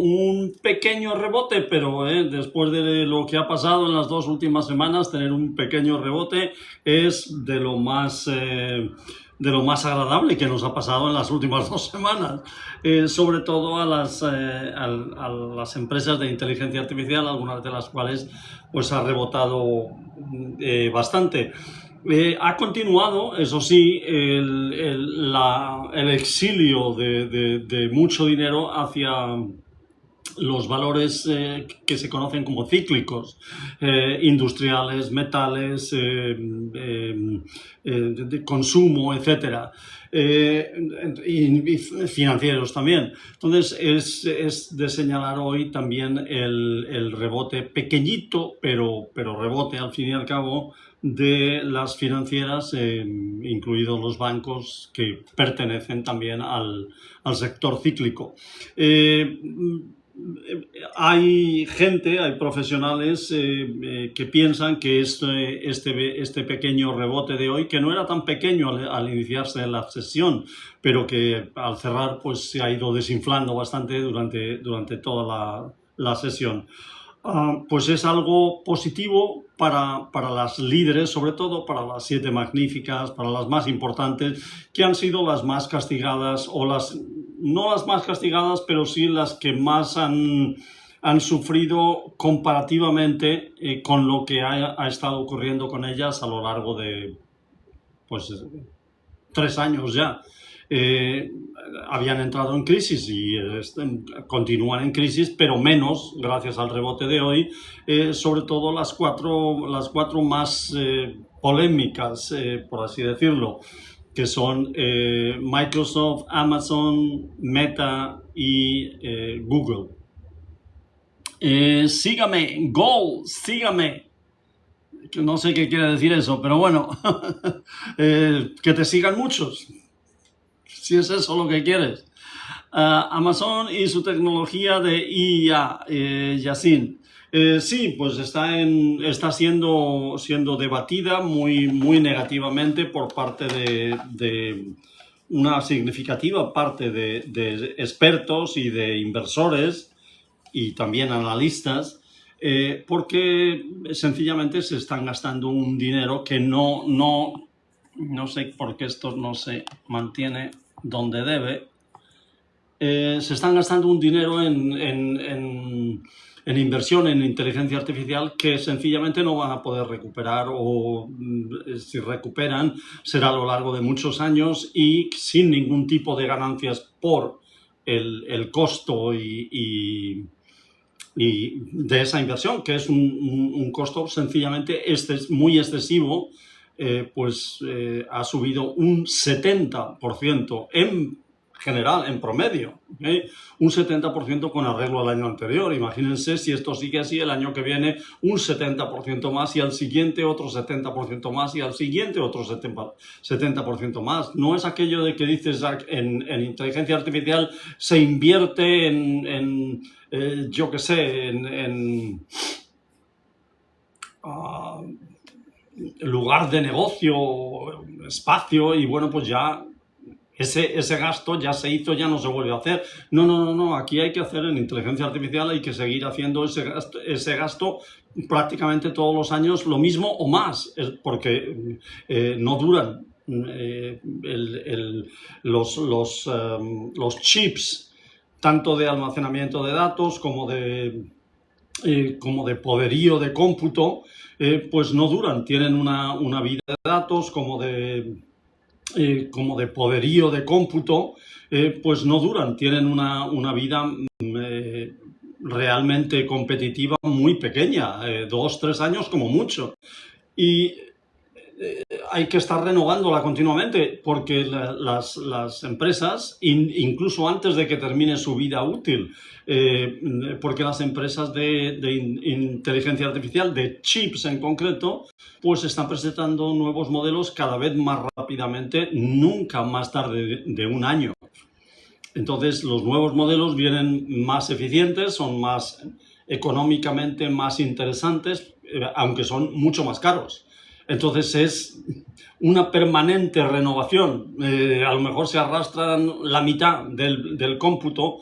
Un pequeño rebote, pero después de lo que ha pasado en las 2 últimas semanas, tener un pequeño rebote es de lo más agradable que nos ha pasado en las últimas 2 semanas, sobre todo a las empresas de inteligencia artificial, algunas de las cuales pues ha rebotado bastante. Ha continuado, eso sí, el exilio de mucho dinero hacia los valores que se conocen como cíclicos, industriales, metales, de consumo, etcétera, y financieros también. Entonces es de señalar hoy también el rebote pequeñito, pero rebote al fin y al cabo, de las financieras, incluidos los bancos que pertenecen también al sector cíclico. Hay profesionales que piensan que este pequeño rebote de hoy, que no era tan pequeño al iniciarse la sesión, pero que al cerrar pues se ha ido desinflando bastante durante toda la sesión. Pues es algo positivo para las líderes, sobre todo para las 7 magníficas, para las más importantes, que han sido las más castigadas, no las más castigadas, pero sí las que más han sufrido comparativamente con lo que ha estado ocurriendo con ellas a lo largo de pues 3 años ya. Habían entrado en crisis y continúan en crisis, pero menos gracias al rebote de hoy, sobre todo las cuatro más polémicas, por así decirlo, que son Microsoft, Amazon, Meta y Google. Sígame, sígame. No sé qué quiere decir eso, pero bueno, que te sigan muchos, si es eso lo que quieres. Amazon y su tecnología de IA, Yasin. Sí, pues está siendo debatida muy negativamente por parte de una significativa parte de expertos y de inversores y también analistas, porque sencillamente se están gastando un dinero que no sé por qué esto no se mantiene donde debe. Se están gastando un dinero en inversión en inteligencia artificial que sencillamente no van a poder recuperar, o si recuperan será a lo largo de muchos años y sin ningún tipo de ganancias por el costo y de esa inversión, que es un costo sencillamente muy excesivo. Pues ha subido un 70% en general, en promedio, un 70% con arreglo al año anterior. Imagínense si esto sigue así, el año que viene un 70% más, y al siguiente otro 70% más, y al siguiente otro 70% más. No es aquello de que dices en inteligencia artificial se invierte en yo qué sé, en lugar de negocio, espacio, y bueno, pues ya ese gasto ya se hizo, ya no se vuelve a hacer. No, aquí hay que hacer en inteligencia artificial, hay que seguir haciendo ese gasto prácticamente todos los años, lo mismo o más, porque no duran. Los chips, tanto de almacenamiento de datos como de poderío de cómputo, pues no duran, tienen una vida de datos como de poderío de cómputo, pues no duran, tienen una vida realmente competitiva muy pequeña, 2-3 años como mucho, y hay que estar renovándola continuamente, porque las empresas, incluso antes de que termine su vida útil, porque las empresas de inteligencia artificial, de chips en concreto, pues están presentando nuevos modelos cada vez más rápidamente, nunca más tarde de un año. Entonces los nuevos modelos vienen más eficientes, son más económicamente más interesantes, aunque son mucho más caros. Entonces es una permanente renovación. A lo mejor se arrastran la mitad del cómputo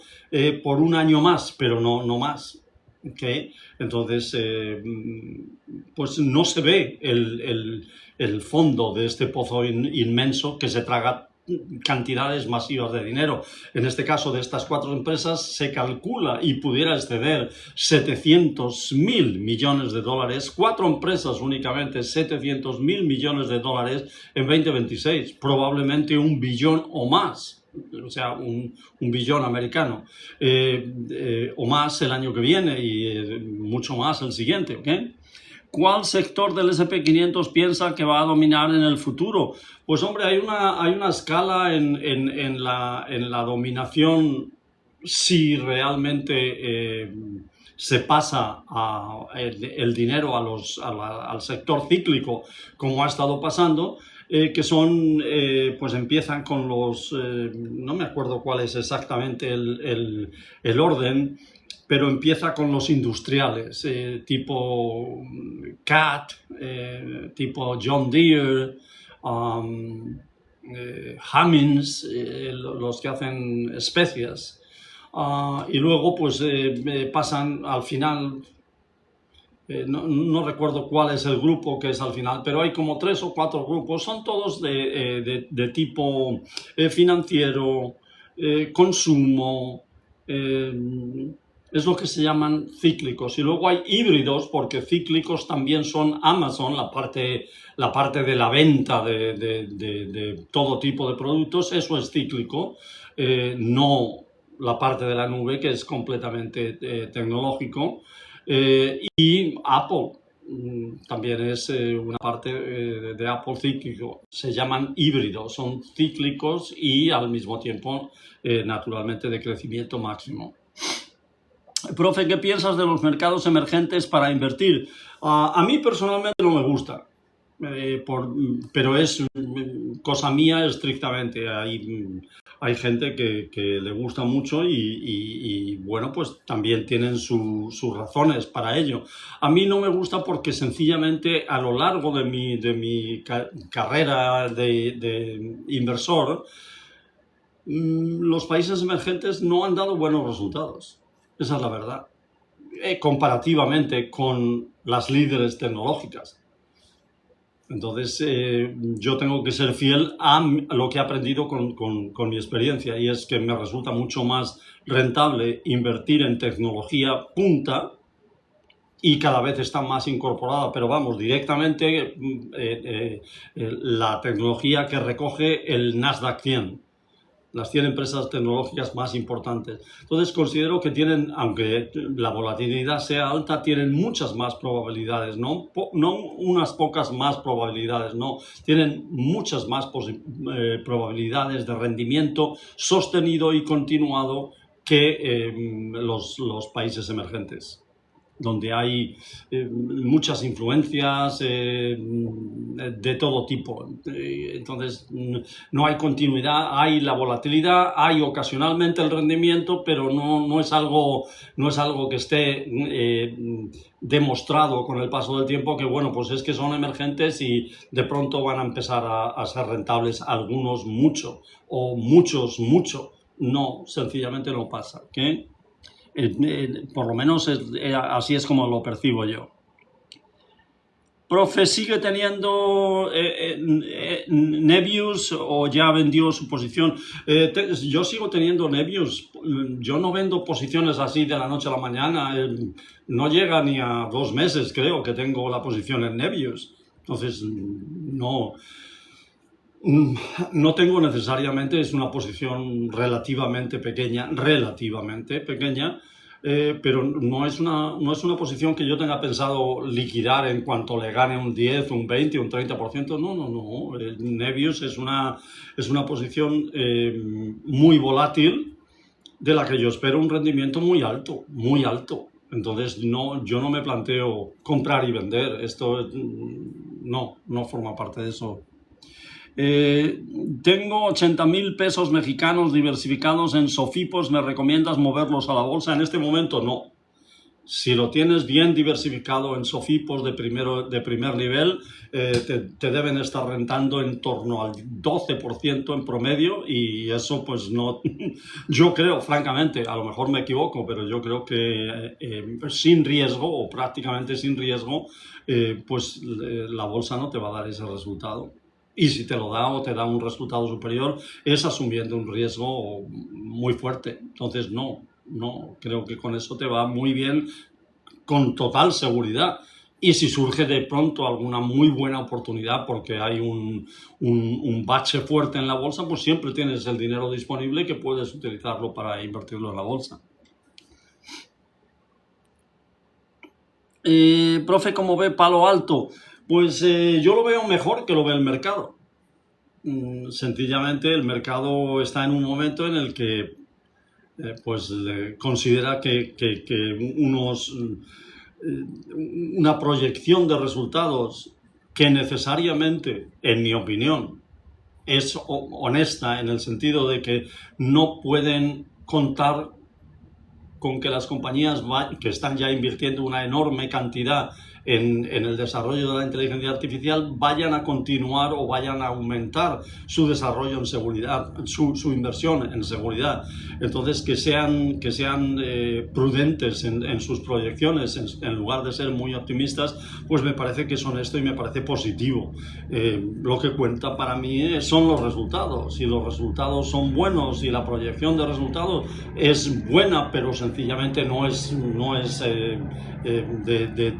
por un año más, pero no más. ¿Okay? Entonces, pues no se ve el fondo de este pozo inmenso que se traga cantidades masivas de dinero. En este caso, de estas 4 empresas, se calcula y pudiera exceder 700.000 millones de dólares, 4 empresas únicamente, 700.000 millones de dólares en 2026, probablemente 1 billón o más. O sea, un billón americano, o más el año que viene y mucho más el siguiente, ¿ok? ¿Cuál sector del S&P 500 piensa que va a dominar en el futuro? Pues hombre, hay una escala en la dominación si realmente se pasa el dinero al sector cíclico, como ha estado pasando, que son, pues empiezan con los, no me acuerdo cuál es exactamente el orden, pero empieza con los industriales, tipo CAT, tipo John Deere, Cummins, los que hacen especias. Y luego pues pasan al final, no recuerdo cuál es el grupo que es al final, pero hay como 3 o 4 grupos, son todos de tipo financiero, consumo, es lo que se llaman cíclicos. Y luego hay híbridos, porque cíclicos también son Amazon, la parte de la venta de todo tipo de productos, eso es cíclico, no la parte de la nube, que es completamente tecnológico. Y Apple también es una parte de Apple cíclico. Se llaman híbridos, son cíclicos y al mismo tiempo naturalmente de crecimiento máximo. Profe, ¿qué piensas de los mercados emergentes para invertir? A mí personalmente no me gusta, pero es cosa mía estrictamente. Hay gente que le gusta mucho y bueno, pues también tienen sus razones para ello. A mí no me gusta porque sencillamente a lo largo de mi carrera de inversor, los países emergentes no han dado buenos resultados. Esa es la verdad, comparativamente con las líderes tecnológicas. Entonces, yo tengo que ser fiel a lo que he aprendido con mi experiencia, y es que me resulta mucho más rentable invertir en tecnología punta, y cada vez está más incorporada, pero vamos, directamente la tecnología que recoge el Nasdaq 100. Las 100 empresas tecnológicas más importantes. Entonces considero que tienen, aunque la volatilidad sea alta, tienen muchas más probabilidades, no unas pocas más probabilidades, no, tienen muchas más probabilidades de rendimiento sostenido y continuado que los países emergentes, donde hay muchas influencias de todo tipo. Entonces, no hay continuidad, hay la volatilidad, hay ocasionalmente el rendimiento, pero no es algo que esté demostrado con el paso del tiempo que, bueno, pues es que son emergentes y de pronto van a empezar a ser rentables algunos mucho, o muchos mucho. No, sencillamente no pasa, ¿ok? Por lo menos así es como lo percibo yo. Profe, ¿sigue teniendo Nebius o ya vendió su posición? Yo sigo teniendo Nebius. Yo no vendo posiciones así de la noche a la mañana. No llega ni a 2 meses, creo, que tengo la posición en Nebius. Entonces, no tengo necesariamente, es una posición relativamente pequeña, pero no es una posición que yo tenga pensado liquidar en cuanto le gane un 10, un 20, un 30%. No. Nebius es una posición muy volátil, de la que yo espero un rendimiento muy alto, muy alto. Entonces, yo no me planteo comprar y vender. Esto no forma parte de eso. Tengo 80.000 pesos mexicanos diversificados en Sofipos. ¿Me recomiendas moverlos a la bolsa? En este momento no. Si lo tienes bien diversificado en SOFIPOS de primer nivel, te deben estar rentando en torno al 12% en promedio, y eso pues no, yo creo, francamente, a lo mejor me equivoco, pero yo creo que sin riesgo o prácticamente sin riesgo, pues la bolsa no te va a dar ese resultado. Y si te lo da o te da un resultado superior, es asumiendo un riesgo muy fuerte. Entonces no, creo que con eso te va muy bien, con total seguridad. Y si surge de pronto alguna muy buena oportunidad porque hay un bache fuerte en la bolsa, pues siempre tienes el dinero disponible que puedes utilizarlo para invertirlo en la bolsa. Profe, ¿cómo ve Palo Alto? Pues yo lo veo mejor que lo ve el mercado. Sencillamente el mercado está en un momento en el que pues considera que una proyección de resultados que necesariamente, en mi opinión, es honesta en el sentido de que no pueden contar con que las compañías que están ya invirtiendo una enorme cantidad en el desarrollo de la inteligencia artificial vayan a continuar o vayan a aumentar su desarrollo en seguridad, su inversión en seguridad. Entonces, que sean prudentes en sus proyecciones, en lugar de ser muy optimistas, pues me parece que es honesto y me parece positivo. Lo que cuenta para mí son los resultados. Si los resultados son buenos y la proyección de resultados es buena, pero sencillamente no es de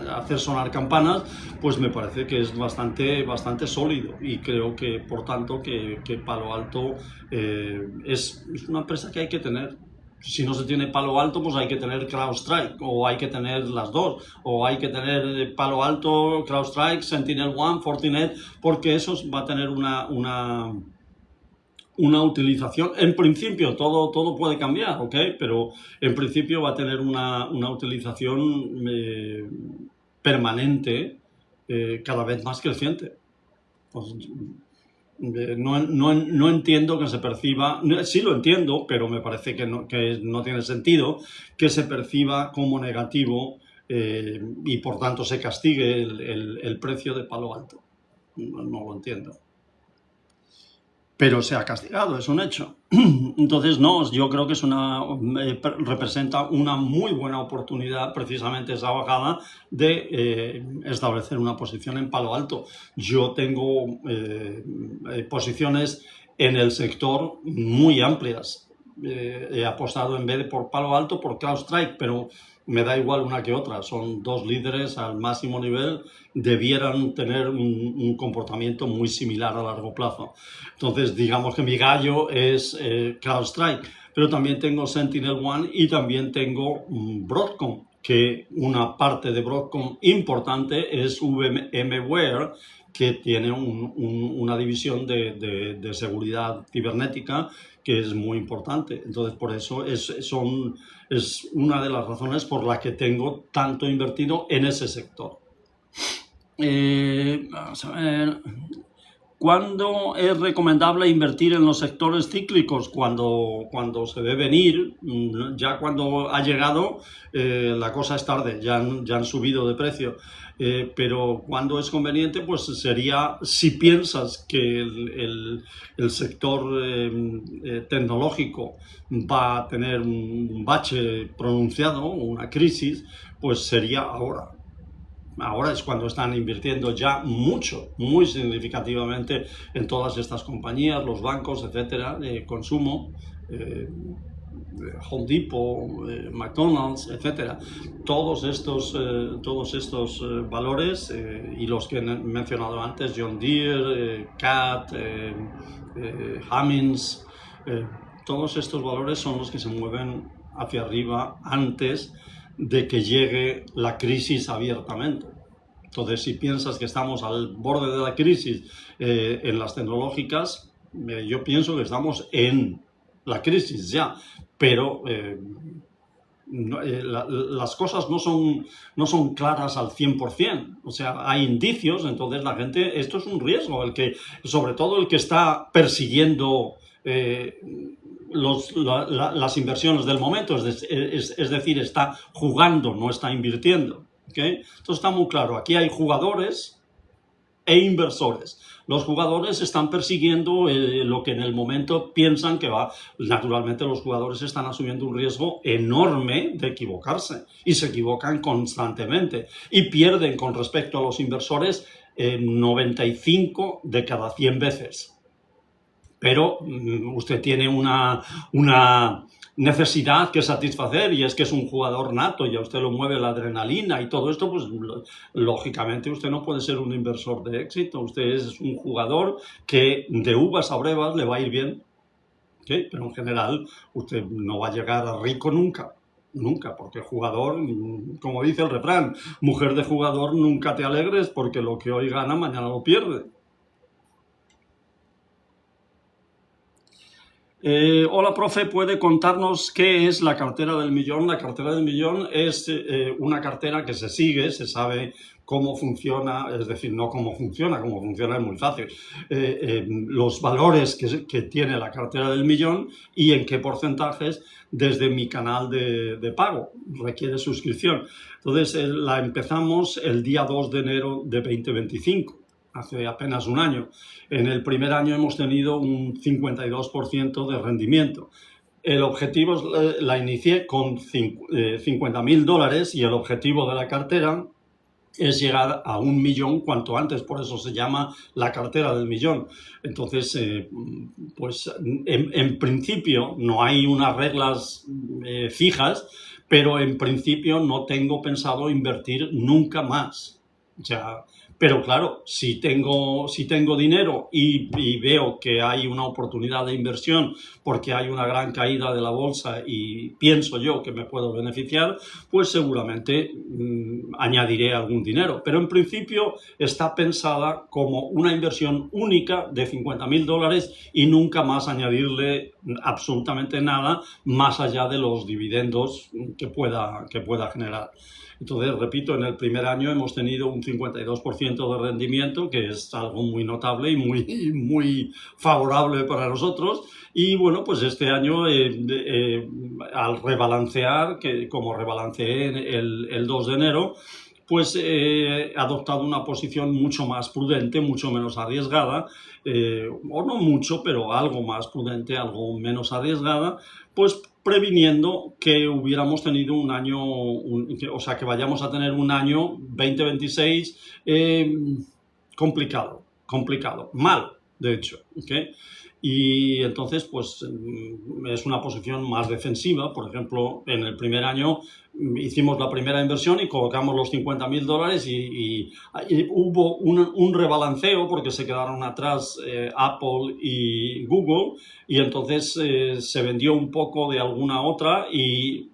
hacer sonar campanas, pues me parece que es bastante sólido, y creo que por tanto que Palo Alto es una empresa que hay que tener. Si no se tiene Palo Alto, pues hay que tener CrowdStrike, o hay que tener las dos, o hay que tener Palo Alto, CrowdStrike, SentinelOne, Fortinet, porque eso va a tener una utilización. En principio todo puede cambiar, ¿ok? Pero en principio va a tener una utilización permanente, cada vez más creciente. Pues, no entiendo que se perciba, sí lo entiendo, pero me parece que no tiene sentido que se perciba como negativo y por tanto se castigue el precio de Palo Alto. No lo entiendo. Pero se ha castigado, es un hecho. Entonces, no, yo creo que representa una muy buena oportunidad, precisamente esa bajada, de establecer una posición en Palo Alto. Yo tengo posiciones en el sector muy amplias. He apostado, en vez de por Palo Alto, por CrowdStrike, pero me da igual una que otra. Son dos líderes al máximo nivel, debieran tener un comportamiento muy similar a largo plazo. Entonces, digamos que mi gallo es CrowdStrike, pero también tengo SentinelOne y también tengo Broadcom, que una parte de Broadcom importante es VMware, que tiene una división de seguridad cibernética que es muy importante. Entonces, por eso es una de las razones por las que tengo tanto invertido en ese sector. Vamos a ver. ¿Cuándo es recomendable invertir en los sectores cíclicos? Cuando se ve venir. Ya cuando ha llegado, la cosa es tarde, ya han subido de precio. Pero cuando es conveniente, pues sería, si piensas que el sector tecnológico va a tener un bache pronunciado, una crisis, pues sería ahora. Ahora es cuando están invirtiendo ya mucho, muy significativamente en todas estas compañías, los bancos, etcétera, de consumo, Home Depot, McDonald's, etcétera. Todos estos valores y los que he mencionado antes, John Deere, Cat, Cummins, todos estos valores son los que se mueven hacia arriba antes de que llegue la crisis abiertamente. Entonces, si piensas que estamos al borde de la crisis en las tecnológicas, yo pienso que estamos en la crisis ya, pero las cosas no son claras al 100%, o sea, hay indicios. Entonces la gente, esto es un riesgo, sobre todo el que está persiguiendo las inversiones del momento, es decir, está jugando, no está invirtiendo. ¿Okay? Entonces está muy claro, aquí hay jugadores e inversores. Los jugadores están persiguiendo lo que en el momento piensan que va. Naturalmente los jugadores están asumiendo un riesgo enorme de equivocarse y se equivocan constantemente y pierden con respecto a los inversores 95 de cada 100 veces. Pero usted tiene una necesidad que satisfacer y es que es un jugador nato y a usted lo mueve la adrenalina y todo esto, pues lógicamente usted no puede ser un inversor de éxito, usted es un jugador que de uvas a brevas le va a ir bien, ¿okay? Pero en general usted no va a llegar a rico nunca. Nunca, porque jugador, como dice el refrán, mujer de jugador nunca te alegres porque lo que hoy gana mañana lo pierde. Hola, profe, ¿puede contarnos qué es la cartera del millón? La cartera del millón es una cartera que se sigue, se sabe cómo funciona, es decir, no cómo funciona es muy fácil, los valores que tiene la cartera del millón y en qué porcentajes desde mi canal de pago, requiere suscripción. Entonces, la empezamos el día 2 de enero de 2025. Hace apenas un año. En el primer año hemos tenido un 52% de rendimiento. El objetivo, la inicié con $50.000 y el objetivo de la cartera es llegar a 1 millón cuanto antes, por eso se llama la cartera del millón. Entonces, pues en principio no hay unas reglas fijas, pero en principio no tengo pensado invertir nunca más. O sea, pero claro, si tengo dinero y veo que hay una oportunidad de inversión porque hay una gran caída de la bolsa y pienso yo que me puedo beneficiar, pues seguramente añadiré algún dinero. Pero en principio está pensada como una inversión única de $50.000 y nunca más añadirle absolutamente nada más allá de los dividendos que pueda generar. Entonces, repito, en el primer año hemos tenido un 52% de rendimiento, que es algo muy notable y muy favorable para nosotros. Y bueno, pues este año, al rebalancear, que como rebalanceé el 2 de enero, pues he adoptado una posición mucho más prudente, mucho menos arriesgada, o no mucho, pero algo más prudente, algo menos arriesgada, pues previniendo que hubiéramos tenido un año, o sea, que vayamos a tener un año 2026 complicado, mal, de hecho, ¿okay? Y entonces, pues, es una posición más defensiva. Por ejemplo, en el primer año hicimos la primera inversión y colocamos los $50.000 y hubo un rebalanceo porque se quedaron atrás Apple y Google y entonces se vendió un poco de alguna otra y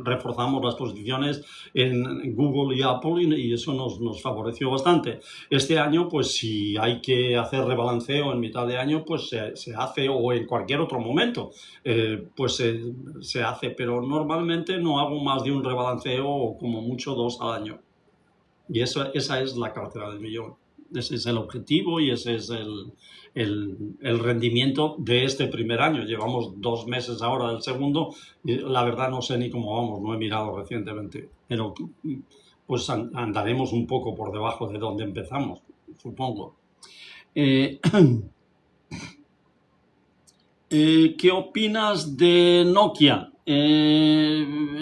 reforzamos las posiciones en Google y Apple y eso nos favoreció bastante. Este año, pues si hay que hacer rebalanceo en mitad de año, pues se hace, o en cualquier otro momento, pues se hace, pero normalmente no hago más de un rebalanceo o como mucho 2 al año. Y esa es la cartera del millón. Ese es el objetivo y ese es el rendimiento de este primer año. Llevamos 2 meses ahora del segundo y la verdad no sé ni cómo vamos, no he mirado recientemente, pero pues andaremos un poco por debajo de donde empezamos, supongo. ¿Qué opinas de Nokia?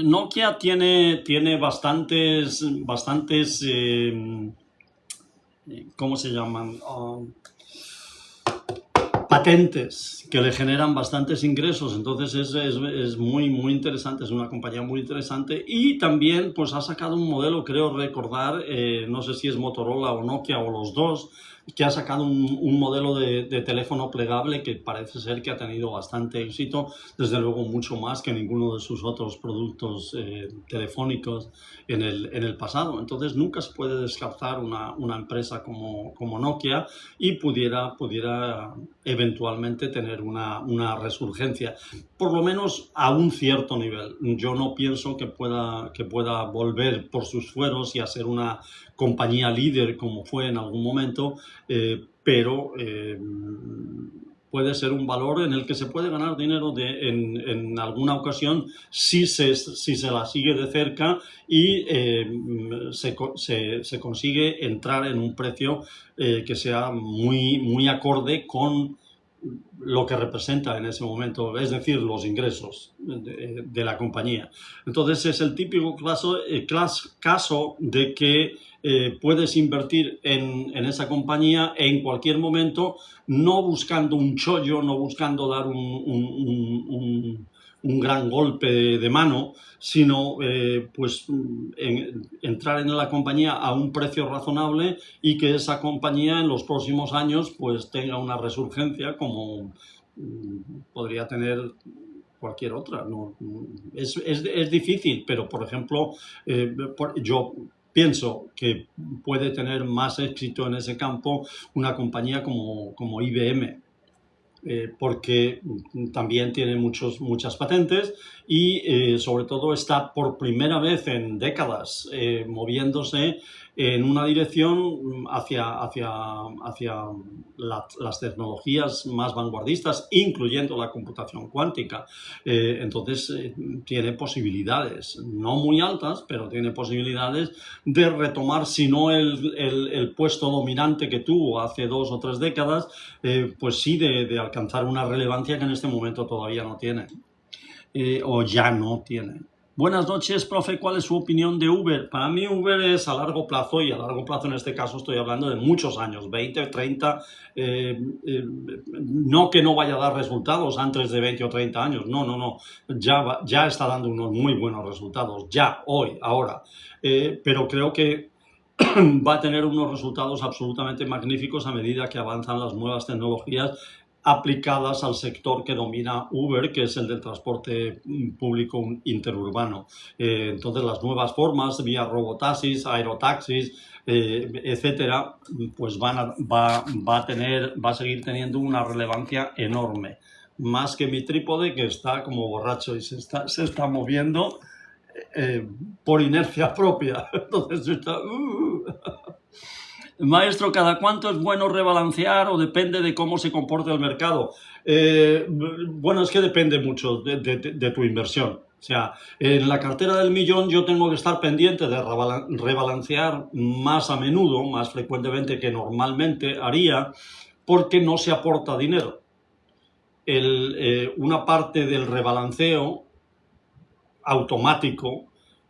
Nokia tiene bastantes ¿cómo se llaman? Patentes que le generan bastantes ingresos, entonces es muy interesante, es una compañía muy interesante y también pues ha sacado un modelo, creo recordar, no sé si es Motorola o Nokia o los dos, que ha sacado un modelo de teléfono plegable que parece ser que ha tenido bastante éxito, desde luego mucho más que ninguno de sus otros productos telefónicos en el pasado. Entonces nunca se puede descartar una empresa como Nokia y pudiera eventualmente tener una resurgencia, por lo menos a un cierto nivel. Yo no pienso que pueda volver por sus fueros y a ser una compañía líder como fue en algún momento, pero puede ser un valor en el que se puede ganar dinero en alguna ocasión si se la sigue de cerca y se consigue entrar en un precio que sea muy acorde con lo que representa en ese momento, es decir, los ingresos de la compañía. Entonces es el típico caso de que puedes invertir en esa compañía en cualquier momento, no buscando un chollo, no buscando dar un gran golpe de mano, sino entrar en la compañía a un precio razonable y que esa compañía en los próximos años pues tenga una resurgencia como podría tener cualquier otra. ¿No? Es difícil, pero por ejemplo, yo pienso que puede tener más éxito en ese campo una compañía como IBM. Porque también tiene muchas patentes y sobre todo está por primera vez en décadas moviéndose en una dirección hacia las tecnologías más vanguardistas, incluyendo la computación cuántica. Entonces tiene posibilidades, no muy altas, pero tiene posibilidades de retomar, si no el puesto dominante que tuvo hace 2 o 3 décadas, pues sí de alcanzar una relevancia que en este momento todavía no tiene, o ya no tiene. Buenas noches, profe. ¿Cuál es su opinión de Uber? Para mí Uber es a largo plazo, y a largo plazo en este caso estoy hablando de muchos años, 20, 30, no que no vaya a dar resultados antes de 20 o 30 años, no, ya está dando unos muy buenos resultados, ya, hoy, ahora, pero creo que va a tener unos resultados absolutamente magníficos a medida que avanzan las nuevas tecnologías aplicadas al sector que domina Uber, que es el del transporte público interurbano. Entonces, las nuevas formas, vía robotaxis, aerotaxis, etcétera, pues va a seguir teniendo una relevancia enorme. Más que mi trípode, que está como borracho y se está moviendo por inercia propia. Entonces está... Maestro, ¿cada cuánto es bueno rebalancear o depende de cómo se comporte el mercado? Bueno, es que depende mucho de tu inversión. O sea, en la cartera del millón yo tengo que estar pendiente de rebalancear más a menudo, más frecuentemente que normalmente haría, porque no se aporta dinero. Una parte del rebalanceo automático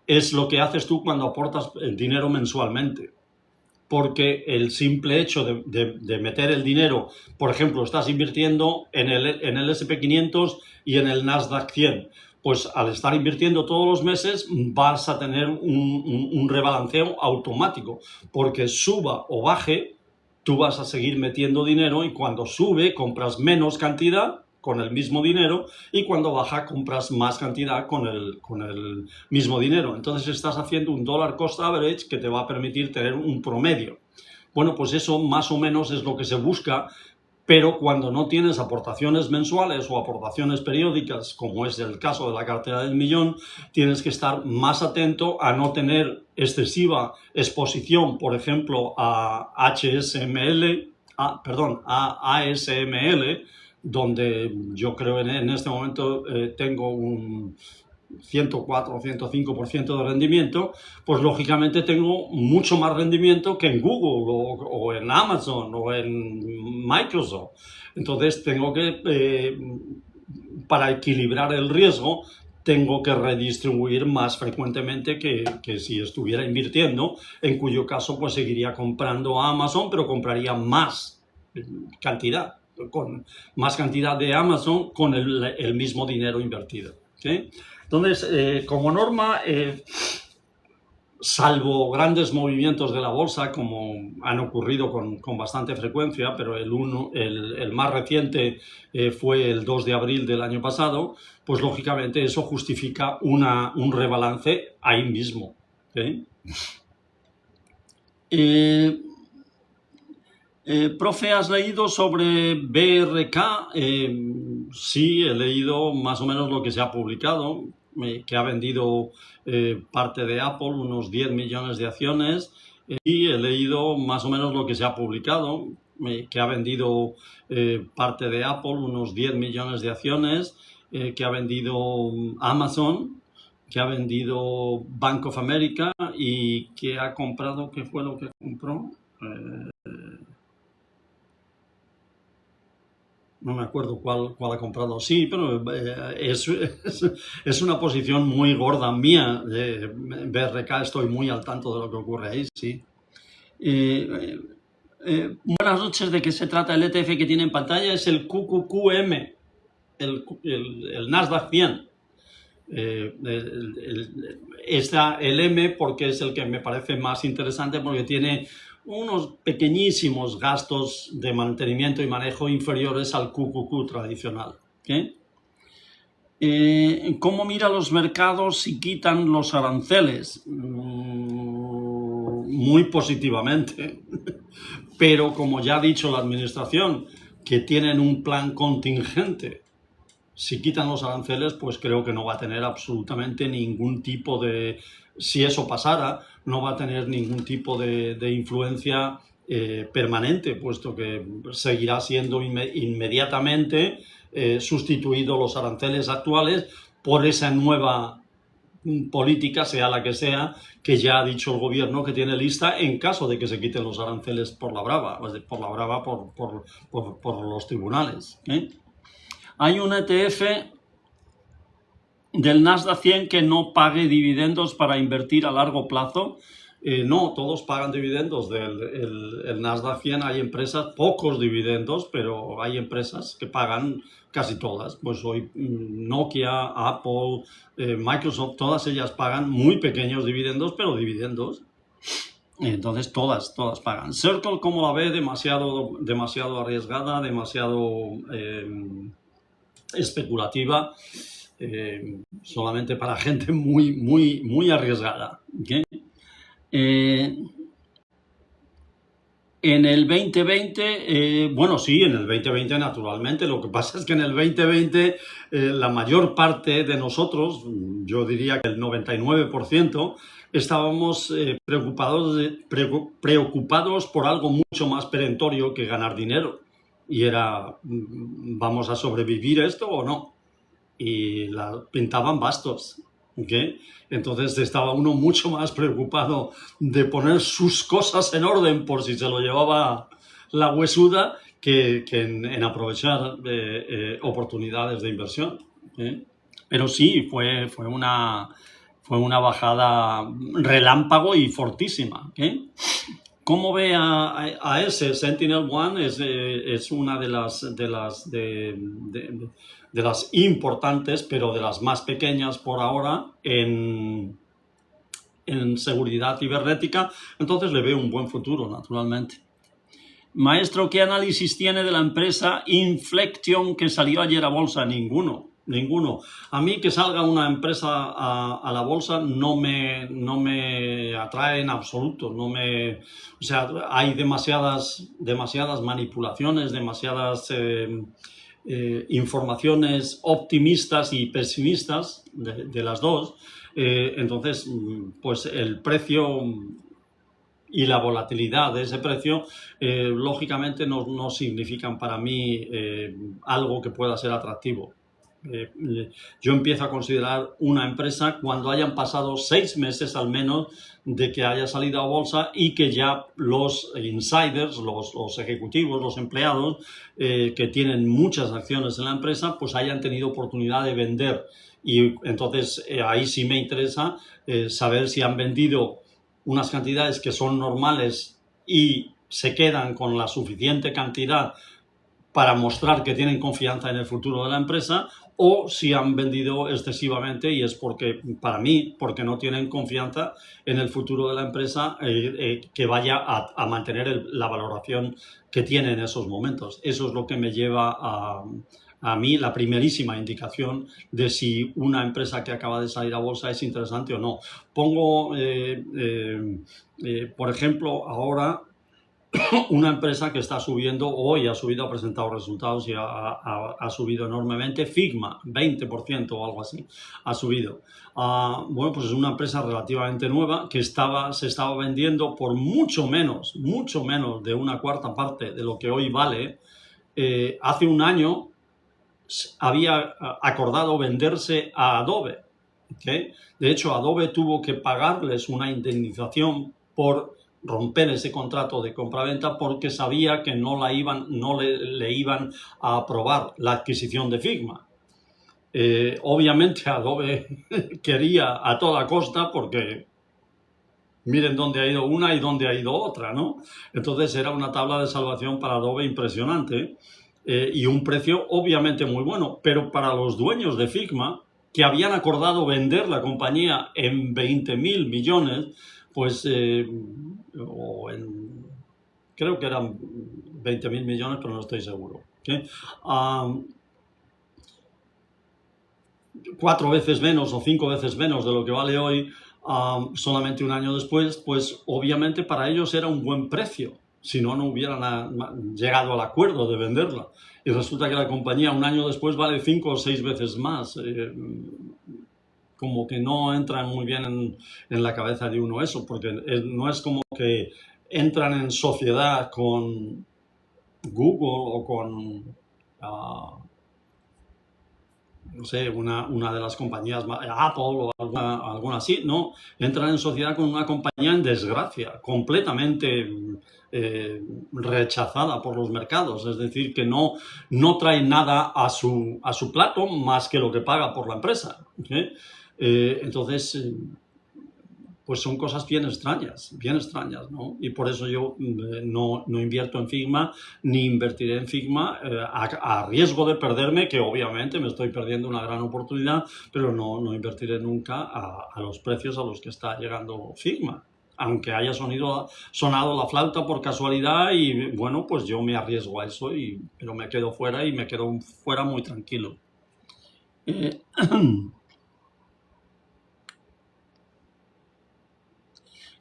es lo que haces tú cuando aportas el dinero mensualmente. Porque el simple hecho de meter el dinero, por ejemplo, estás invirtiendo en el S&P 500 y en el Nasdaq 100, pues al estar invirtiendo todos los meses vas a tener un rebalanceo automático, porque suba o baje, tú vas a seguir metiendo dinero y cuando sube compras menos cantidad con el mismo dinero y cuando baja compras más cantidad con el mismo dinero. Entonces estás haciendo un dollar cost average que te va a permitir tener un promedio. Bueno, pues eso más o menos es lo que se busca, pero cuando no tienes aportaciones mensuales o aportaciones periódicas, como es el caso de la cartera del millón, tienes que estar más atento a no tener excesiva exposición, por ejemplo, a ASML, donde yo creo en este momento tengo un 104 o 105% de rendimiento, pues lógicamente tengo mucho más rendimiento que en Google o en Amazon o en Microsoft. Entonces tengo que, para equilibrar el riesgo, tengo que redistribuir más frecuentemente que si estuviera invirtiendo, en cuyo caso pues seguiría comprando a Amazon, pero compraría más cantidad, con más cantidad de Amazon con el mismo dinero invertido. ¿Sí? Entonces, como norma, salvo grandes movimientos de la bolsa, como han ocurrido con bastante frecuencia, pero el más reciente fue el 2 de abril del año pasado, pues lógicamente eso justifica un rebalance ahí mismo. ¿Sí? Profe, ¿has leído sobre BRK? Sí, he leído más o menos lo que se ha publicado, que ha vendido parte de Apple, unos 10 millones de acciones, y he leído más o menos lo que se ha publicado. que ha vendido parte de Apple, unos 10 millones de acciones, que ha vendido Amazon, que ha vendido Bank of America y que ha comprado, ¿qué fue lo que compró? No me acuerdo cuál ha comprado. Sí, pero es una posición muy gorda mía. BRK, estoy muy al tanto de lo que ocurre ahí, sí. Buenas noches. ¿De qué se trata el ETF que tiene en pantalla? Es el QQQM, el Nasdaq 100. Está el M porque es el que me parece más interesante, porque tiene unos pequeñísimos gastos de mantenimiento y manejo inferiores al QQQ tradicional. ¿Cómo mira los mercados si quitan los aranceles? Muy positivamente, pero como ya ha dicho la administración, que tienen un plan contingente. Si quitan los aranceles, pues creo que no va a tener absolutamente ningún tipo de... Si eso pasara, no va a tener ningún tipo de influencia permanente, puesto que seguirá siendo inmediatamente sustituido los aranceles actuales por esa nueva política, sea la que sea, que ya ha dicho el gobierno que tiene lista en caso de que se quiten los aranceles por la brava, por los tribunales. Hay un ETF del Nasdaq 100 que no pague dividendos para invertir a largo plazo. No, todos pagan dividendos del Nasdaq 100. Hay empresas, pocos dividendos, pero hay empresas que pagan casi todas. Pues hoy Nokia, Apple, Microsoft, todas ellas pagan muy pequeños dividendos, pero dividendos. Entonces todas pagan. Circle, ¿cómo la ve? Demasiado arriesgada, demasiado especulativa, solamente para gente muy arriesgada. En el 2020, bueno, sí, en el 2020 naturalmente. Lo que pasa es que en el 2020 la mayor parte de nosotros, yo diría que el 99%, estábamos preocupados por algo mucho más perentorio que ganar dinero. Y era, ¿vamos a sobrevivir esto o no? Y pintaban bastos. Entonces estaba uno mucho más preocupado de poner sus cosas en orden por si se lo llevaba la huesuda que en aprovechar oportunidades de inversión. Pero sí, fue una bajada relámpago y fortísima. ¿Cómo ve a ese? Sentinel One es una de las importantes, pero de las más pequeñas por ahora en seguridad cibernética. Entonces le veo un buen futuro, naturalmente. Maestro, ¿qué análisis tiene de la empresa Inflection que salió ayer a bolsa? Ninguno. A mí que salga una empresa a la bolsa no me atrae en absoluto. O sea, hay demasiadas manipulaciones, demasiadas informaciones optimistas y pesimistas de las dos. Entonces, pues el precio y la volatilidad de ese precio, lógicamente no significan para mí algo que pueda ser atractivo. Yo empiezo a considerar una empresa cuando hayan pasado 6 meses al menos de que haya salido a bolsa y que ya los insiders, los ejecutivos, los empleados que tienen muchas acciones en la empresa, pues hayan tenido oportunidad de vender. Y entonces ahí sí me interesa saber si han vendido unas cantidades que son normales y se quedan con la suficiente cantidad para mostrar que tienen confianza en el futuro de la empresa, o si han vendido excesivamente y es porque no tienen confianza en el futuro de la empresa que vaya a mantener la valoración que tiene en esos momentos. Eso es lo que me lleva a mí la primerísima indicación de si una empresa que acaba de salir a bolsa es interesante o no. Pongo, por ejemplo, ahora una empresa que está subiendo, hoy ha subido, ha presentado resultados y ha subido enormemente. Figma, 20% o algo así, ha subido. Bueno, pues es una empresa relativamente nueva que se estaba vendiendo por mucho menos de una cuarta parte de lo que hoy vale. Hace un año había acordado venderse a Adobe, ¿okay? De hecho, Adobe tuvo que pagarles una indemnización por romper ese contrato de compraventa porque sabía que no le iban a aprobar la adquisición de Figma. Obviamente Adobe quería a toda costa porque miren dónde ha ido una y dónde ha ido otra, ¿no? Entonces era una tabla de salvación para Adobe impresionante y un precio obviamente muy bueno, pero para los dueños de Figma, que habían acordado vender la compañía en 20.000 millones, pues creo que eran 20.000 millones, pero no estoy seguro. ¿Okay? 4 veces menos o 5 veces menos de lo que vale hoy, solamente un año después, pues obviamente para ellos era un buen precio, si no, no hubieran llegado al acuerdo de venderla. Y resulta que la compañía un año después vale 5 o 6 veces más. Como que no entra muy bien en la cabeza de uno eso, porque no es como que entran en sociedad con Google o con, no sé, una de las compañías, Apple o alguna así, no, entran en sociedad con una compañía en desgracia, completamente rechazada por los mercados, es decir, que no trae nada a su plato más que lo que paga por la empresa, ¿okay? Entonces, pues son cosas bien extrañas, ¿no? Y por eso yo no invierto en Figma, ni invertiré en Figma a riesgo de perderme, que obviamente me estoy perdiendo una gran oportunidad, pero no invertiré nunca a los precios a los que está llegando Figma. Aunque haya sonado la flauta por casualidad y, bueno, pues yo me arriesgo a eso, pero me quedo fuera y me quedo fuera muy tranquilo.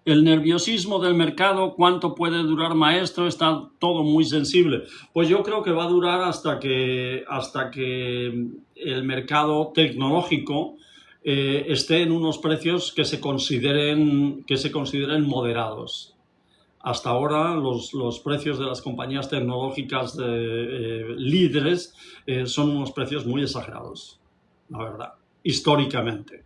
El nerviosismo del mercado, ¿cuánto puede durar, maestro? Está todo muy sensible. Pues yo creo que va a durar hasta que el mercado tecnológico esté en unos precios que se consideren moderados. Hasta ahora los precios de las compañías tecnológicas líderes son unos precios muy exagerados, la verdad, históricamente.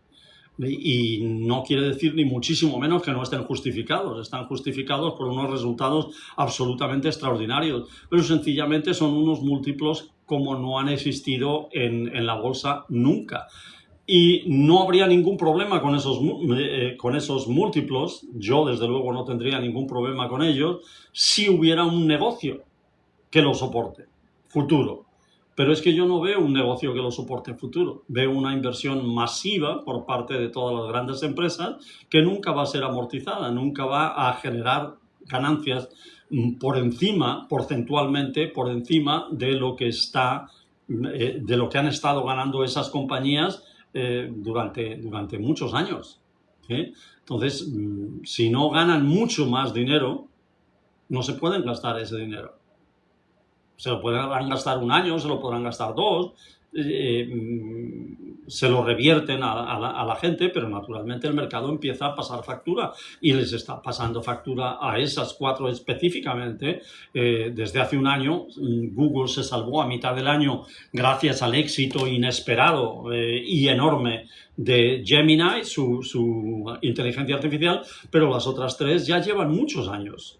Y no quiere decir ni muchísimo menos que no estén justificados. Están justificados por unos resultados absolutamente extraordinarios, pero sencillamente son unos múltiplos como no han existido en la bolsa nunca. Y no habría ningún problema con esos múltiplos, yo desde luego no tendría ningún problema con ellos, si hubiera un negocio que lo soporte, futuro. Pero es que yo no veo un negocio que lo soporte en futuro. Veo una inversión masiva por parte de todas las grandes empresas que nunca va a ser amortizada, nunca va a generar ganancias porcentualmente por encima de lo que han estado ganando esas compañías durante muchos años. ¿Sí? Entonces, si no ganan mucho más dinero, no se pueden gastar ese dinero. Se lo podrán gastar un año, se lo podrán gastar 2, se lo revierten a la gente, pero naturalmente el mercado empieza a pasar factura y les está pasando factura a esas 4 específicamente. Desde hace un año Google se salvó a mitad del año gracias al éxito inesperado y enorme de Gemini, su inteligencia artificial, pero las otras 3 ya llevan muchos años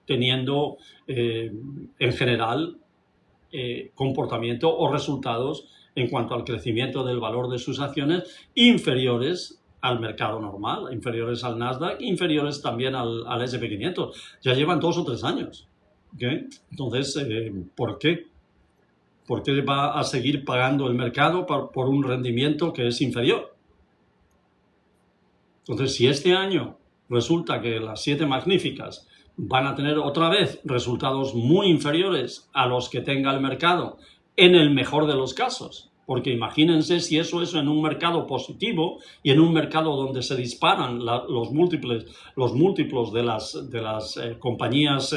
teniendo en general comportamiento o resultados en cuanto al crecimiento del valor de sus acciones inferiores al mercado normal, inferiores al Nasdaq, inferiores también al S&P 500. Ya llevan 2 o 3 años. ¿Okay? Entonces, ¿por qué? ¿Por qué va a seguir pagando el mercado por un rendimiento que es inferior? Entonces, si este año resulta que las 7 magníficas van a tener otra vez resultados muy inferiores a los que tenga el mercado, en el mejor de los casos, porque imagínense si eso es en un mercado positivo y en un mercado donde se disparan los múltiplos de las compañías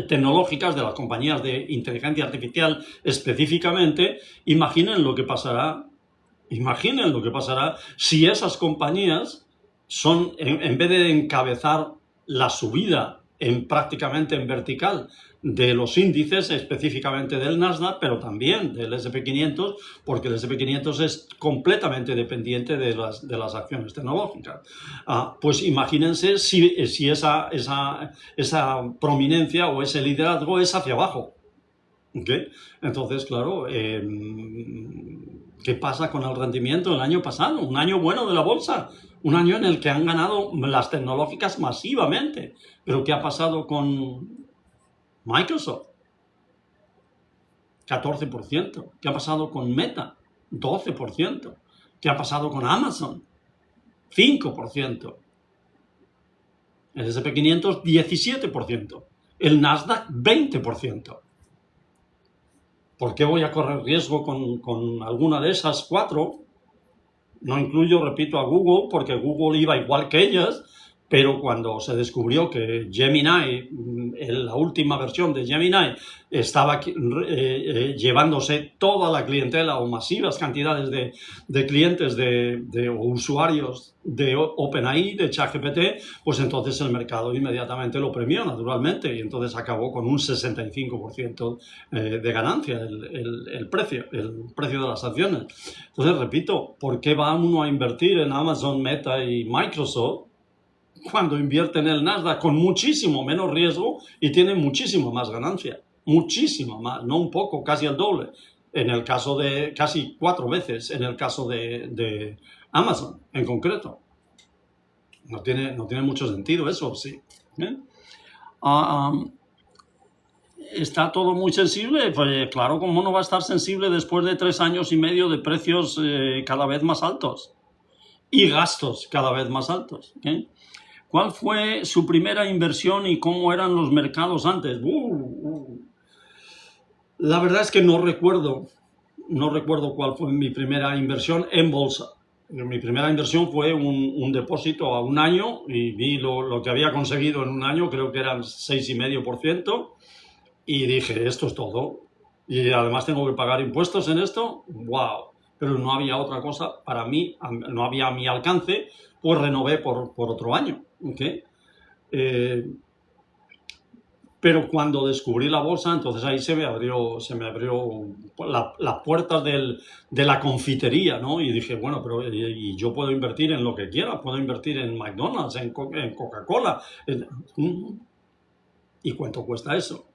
tecnológicas, de las compañías de inteligencia artificial específicamente. Imaginen lo que pasará si esas compañías son, en vez de encabezar la subida prácticamente en vertical de los índices, específicamente del Nasdaq, pero también del S&P 500, porque el S&P 500 es completamente dependiente de las acciones tecnológicas. Pues imagínense si esa prominencia o ese liderazgo es hacia abajo. ¿Okay? Entonces, claro, ¿qué pasa con el rendimiento del año pasado? Un año bueno de la bolsa, un año en el que han ganado las tecnológicas masivamente. Pero ¿qué ha pasado con Microsoft? 14%. ¿Qué ha pasado con Meta? 12%. ¿Qué ha pasado con Amazon? 5%. El S&P 500, 17%. El Nasdaq, 20%. ¿Por qué voy a correr riesgo con alguna de esas cuatro? No incluyo, repito, a Google, porque Google iba igual que ellas, pero cuando se descubrió que Gemini, la última versión de Gemini, estaba llevándose toda la clientela o masivas cantidades de clientes o usuarios de OpenAI, de ChatGPT, pues entonces el mercado inmediatamente lo premió, naturalmente, y entonces acabó con un 65% de ganancia el precio de las acciones. Entonces, repito, ¿por qué va uno a invertir en Amazon, Meta y Microsoft cuando invierte en el Nasdaq con muchísimo menos riesgo y tiene muchísimo más ganancia? Muchísimo más, no un poco, casi el doble. En el caso de, casi 4 veces, en el caso de Amazon en concreto. No tiene mucho sentido eso, sí. ¿Está todo muy sensible? Pues claro, ¿cómo no va a estar sensible después de 3 años y medio de precios cada vez más altos? Y gastos cada vez más altos. ¿Cuál fue su primera inversión y cómo eran los mercados antes? La verdad es que no recuerdo cuál fue mi primera inversión en bolsa. Mi primera inversión fue un depósito a un año y vi lo que había conseguido en un año, creo que eran 6,5%, y dije, esto es todo. Y además tengo que pagar impuestos en esto, ¡wow! Pero no había otra cosa para mí, no había a mi alcance, pues renové por otro año. ¿Okay? Pero cuando descubrí la bolsa, entonces ahí se me abrió las puertas de la confitería, ¿no? Y dije, bueno, pero y yo puedo invertir en lo que quiera, puedo invertir en McDonald's, en Coca-Cola. ¿Y cuánto cuesta eso?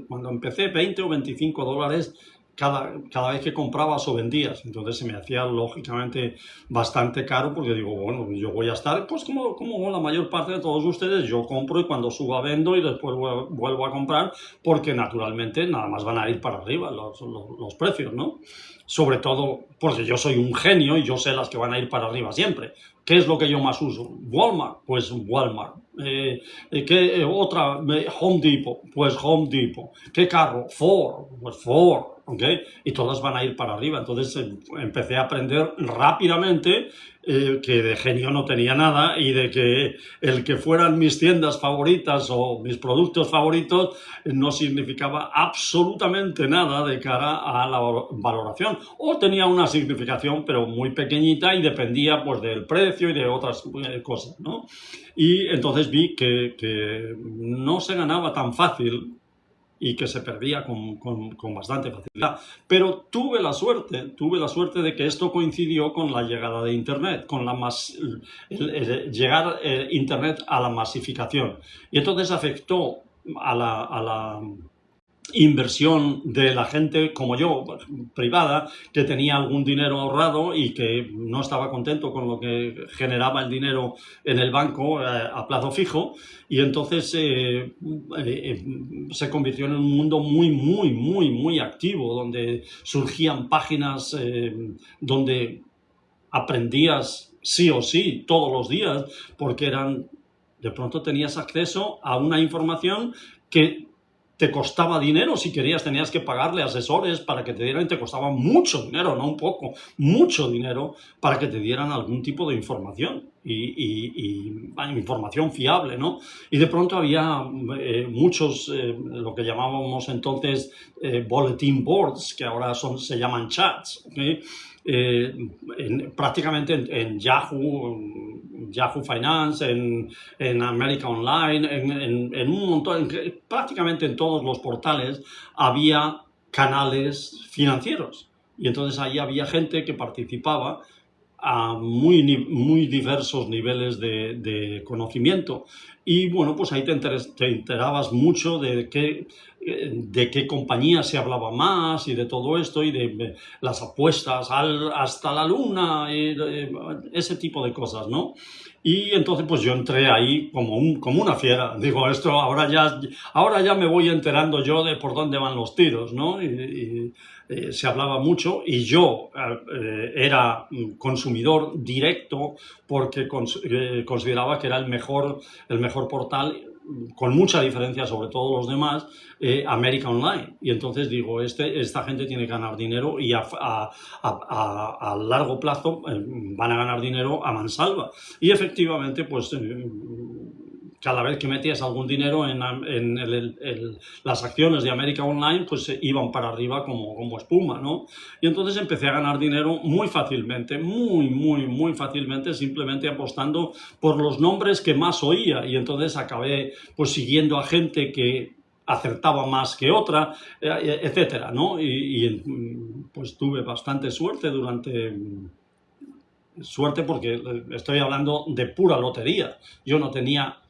Cuando empecé, 20 o 25 dólares cada vez que comprabas o vendías. Entonces se me hacía lógicamente bastante caro, porque digo, bueno, yo voy a estar pues como la mayor parte de todos ustedes, yo compro y cuando suba vendo y después vuelvo a comprar, porque naturalmente nada más van a ir para arriba los precios, ¿no? Sobre todo porque yo soy un genio y yo sé las que van a ir para arriba siempre. ¿Qué es lo que yo más uso? Walmart, pues Walmart. ¿Qué otra? Home Depot, pues Home Depot. ¿Qué carro? Ford, pues Ford. ¿Okay? Y todas van a ir para arriba. Entonces empecé a aprender rápidamente que de genio no tenía nada y de que el que fueran mis tiendas favoritas o mis productos favoritos no significaba absolutamente nada de cara a la valoración, o tenía una significación pero muy pequeñita y dependía pues del precio y de otras cosas, ¿no? Y entonces vi que no se ganaba tan fácil y que se perdía con bastante facilidad. Pero tuve la suerte de que esto coincidió con la llegada de Internet, con llegar Internet a la masificación. Y entonces afectó a la inversión de la gente como yo, privada, que tenía algún dinero ahorrado y que no estaba contento con lo que generaba el dinero en el banco a plazo fijo, y entonces se convirtió en un mundo muy activo, donde surgían páginas donde aprendías sí o sí todos los días, porque de pronto tenías acceso a una información que te costaba dinero, si querías tenías que pagarle asesores para que te dieran, te costaba mucho dinero, no un poco, mucho dinero para que te dieran algún tipo de información información fiable, ¿no? Y de pronto había muchos, lo que llamábamos entonces bulletin boards, que ahora se llaman chats, ¿okay? Prácticamente en Yahoo Finance, en America Online, en un montón, prácticamente en todos los portales había canales financieros. Y entonces ahí había gente que participaba a muy diversos niveles de conocimiento. Y bueno, pues ahí te enterabas mucho de qué compañía se hablaba más y de todo esto y de las apuestas hasta la luna y ese tipo de cosas, ¿no? Y entonces pues yo entré ahí como una fiera. Digo, esto ahora ya me voy enterando yo de por dónde van los tiros, ¿no? Se hablaba mucho y yo era consumidor directo porque consideraba que era el mejor portal, con mucha diferencia sobre todos los demás, America Online. Y entonces digo, esta gente tiene que ganar dinero y a largo plazo van a ganar dinero a mansalva. Y efectivamente, pues cada vez que metías algún dinero en las acciones de America Online, pues iban para arriba como espuma, ¿no? Y entonces empecé a ganar dinero muy fácilmente, muy fácilmente, simplemente apostando por los nombres que más oía. Y entonces acabé pues siguiendo a gente que acertaba más que otra, etcétera, ¿no? Pues tuve bastante suerte porque estoy hablando de pura lotería. Yo no tenía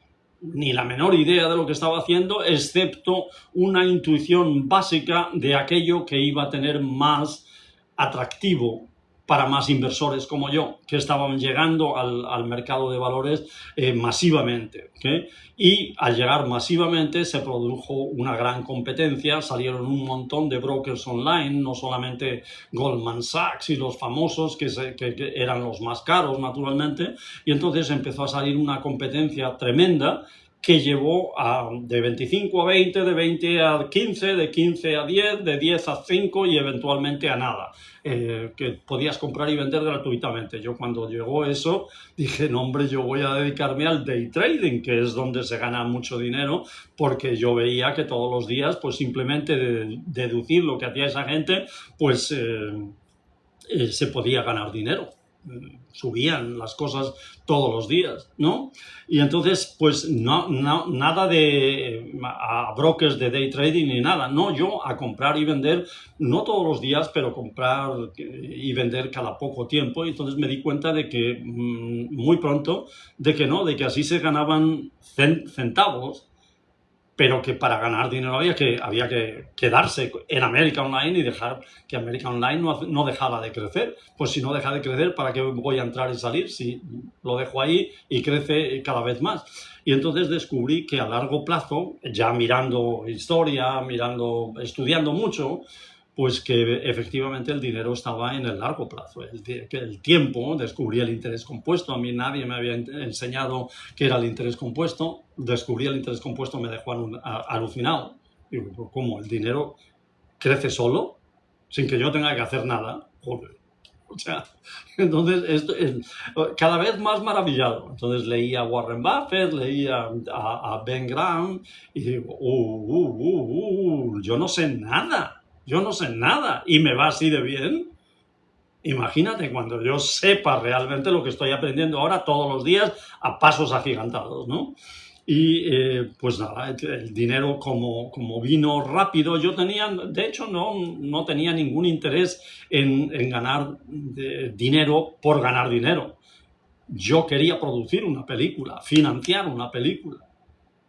ni la menor idea de lo que estaba haciendo, excepto una intuición básica de aquello que iba a tener más atractivo para más inversores como yo, que estaban llegando al mercado de valores masivamente, ¿okay? Y al llegar masivamente se produjo una gran competencia, salieron un montón de brokers online, no solamente Goldman Sachs y los famosos, que eran los más caros naturalmente, y entonces empezó a salir una competencia tremenda que llevó de 25 a 20, de 20 a 15, de 15 a 10, de 10 a 5 y eventualmente a nada, que podías comprar y vender gratuitamente. Yo cuando llegó eso dije, no hombre, yo voy a dedicarme al day trading, que es donde se gana mucho dinero, porque yo veía que todos los días, pues simplemente deducir lo que hacía esa gente, pues se podía ganar dinero. Subían las cosas todos los días, ¿no? Y entonces, pues nada a brokers de day trading ni nada, no, yo a comprar y vender, no todos los días, pero comprar y vender cada poco tiempo. Y entonces me di cuenta de que muy pronto, de que así se ganaban centavos, pero que para ganar dinero había que quedarse en America Online y dejar que America Online no dejara de crecer. Pues si no deja de crecer, ¿para qué voy a entrar y salir? Si lo dejo ahí y crece cada vez más. Y entonces descubrí que a largo plazo, ya mirando historia, estudiando mucho, pues que efectivamente el dinero estaba en el largo plazo, el tiempo. Descubrí el interés compuesto, a mí nadie me había enseñado qué era el interés compuesto, descubrí el interés compuesto, me dejó alucinado. Digo, ¿cómo? ¿El dinero crece solo? Sin que yo tenga que hacer nada. Joder. O sea, entonces esto es cada vez más maravillado. Entonces leía a Warren Buffett, leía a Ben Graham y digo, yo no sé nada. Yo no sé nada y me va así de bien. Imagínate cuando yo sepa realmente lo que estoy aprendiendo ahora todos los días a pasos agigantados, ¿no? Y pues nada, el dinero como vino rápido, yo de hecho no tenía ningún interés en ganar dinero por ganar dinero. Yo quería producir una película, financiar una película.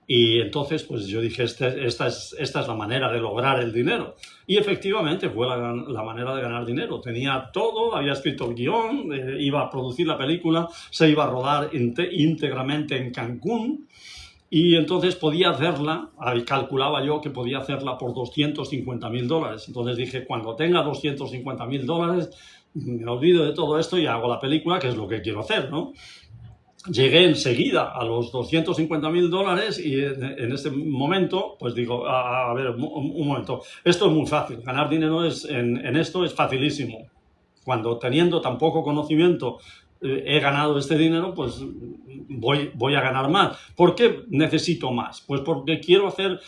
Y entonces, pues yo dije, esta es la manera de lograr el dinero. Y efectivamente fue la manera de ganar dinero. Tenía todo, había escrito el guión, iba a producir la película, se iba a rodar íntegramente en Cancún. Y entonces podía hacerla, calculaba yo que podía hacerla por $250.000. Entonces dije, cuando tenga $250.000, me olvido de todo esto y hago la película, que es lo que quiero hacer, ¿no? llegué enseguida a los $250.000 y en este momento, pues digo, a ver, un momento, esto es muy fácil, ganar dinero en esto es facilísimo. Cuando teniendo tan poco conocimiento he ganado este dinero, pues voy a ganar más. ¿Por qué necesito más? Pues porque quiero hacer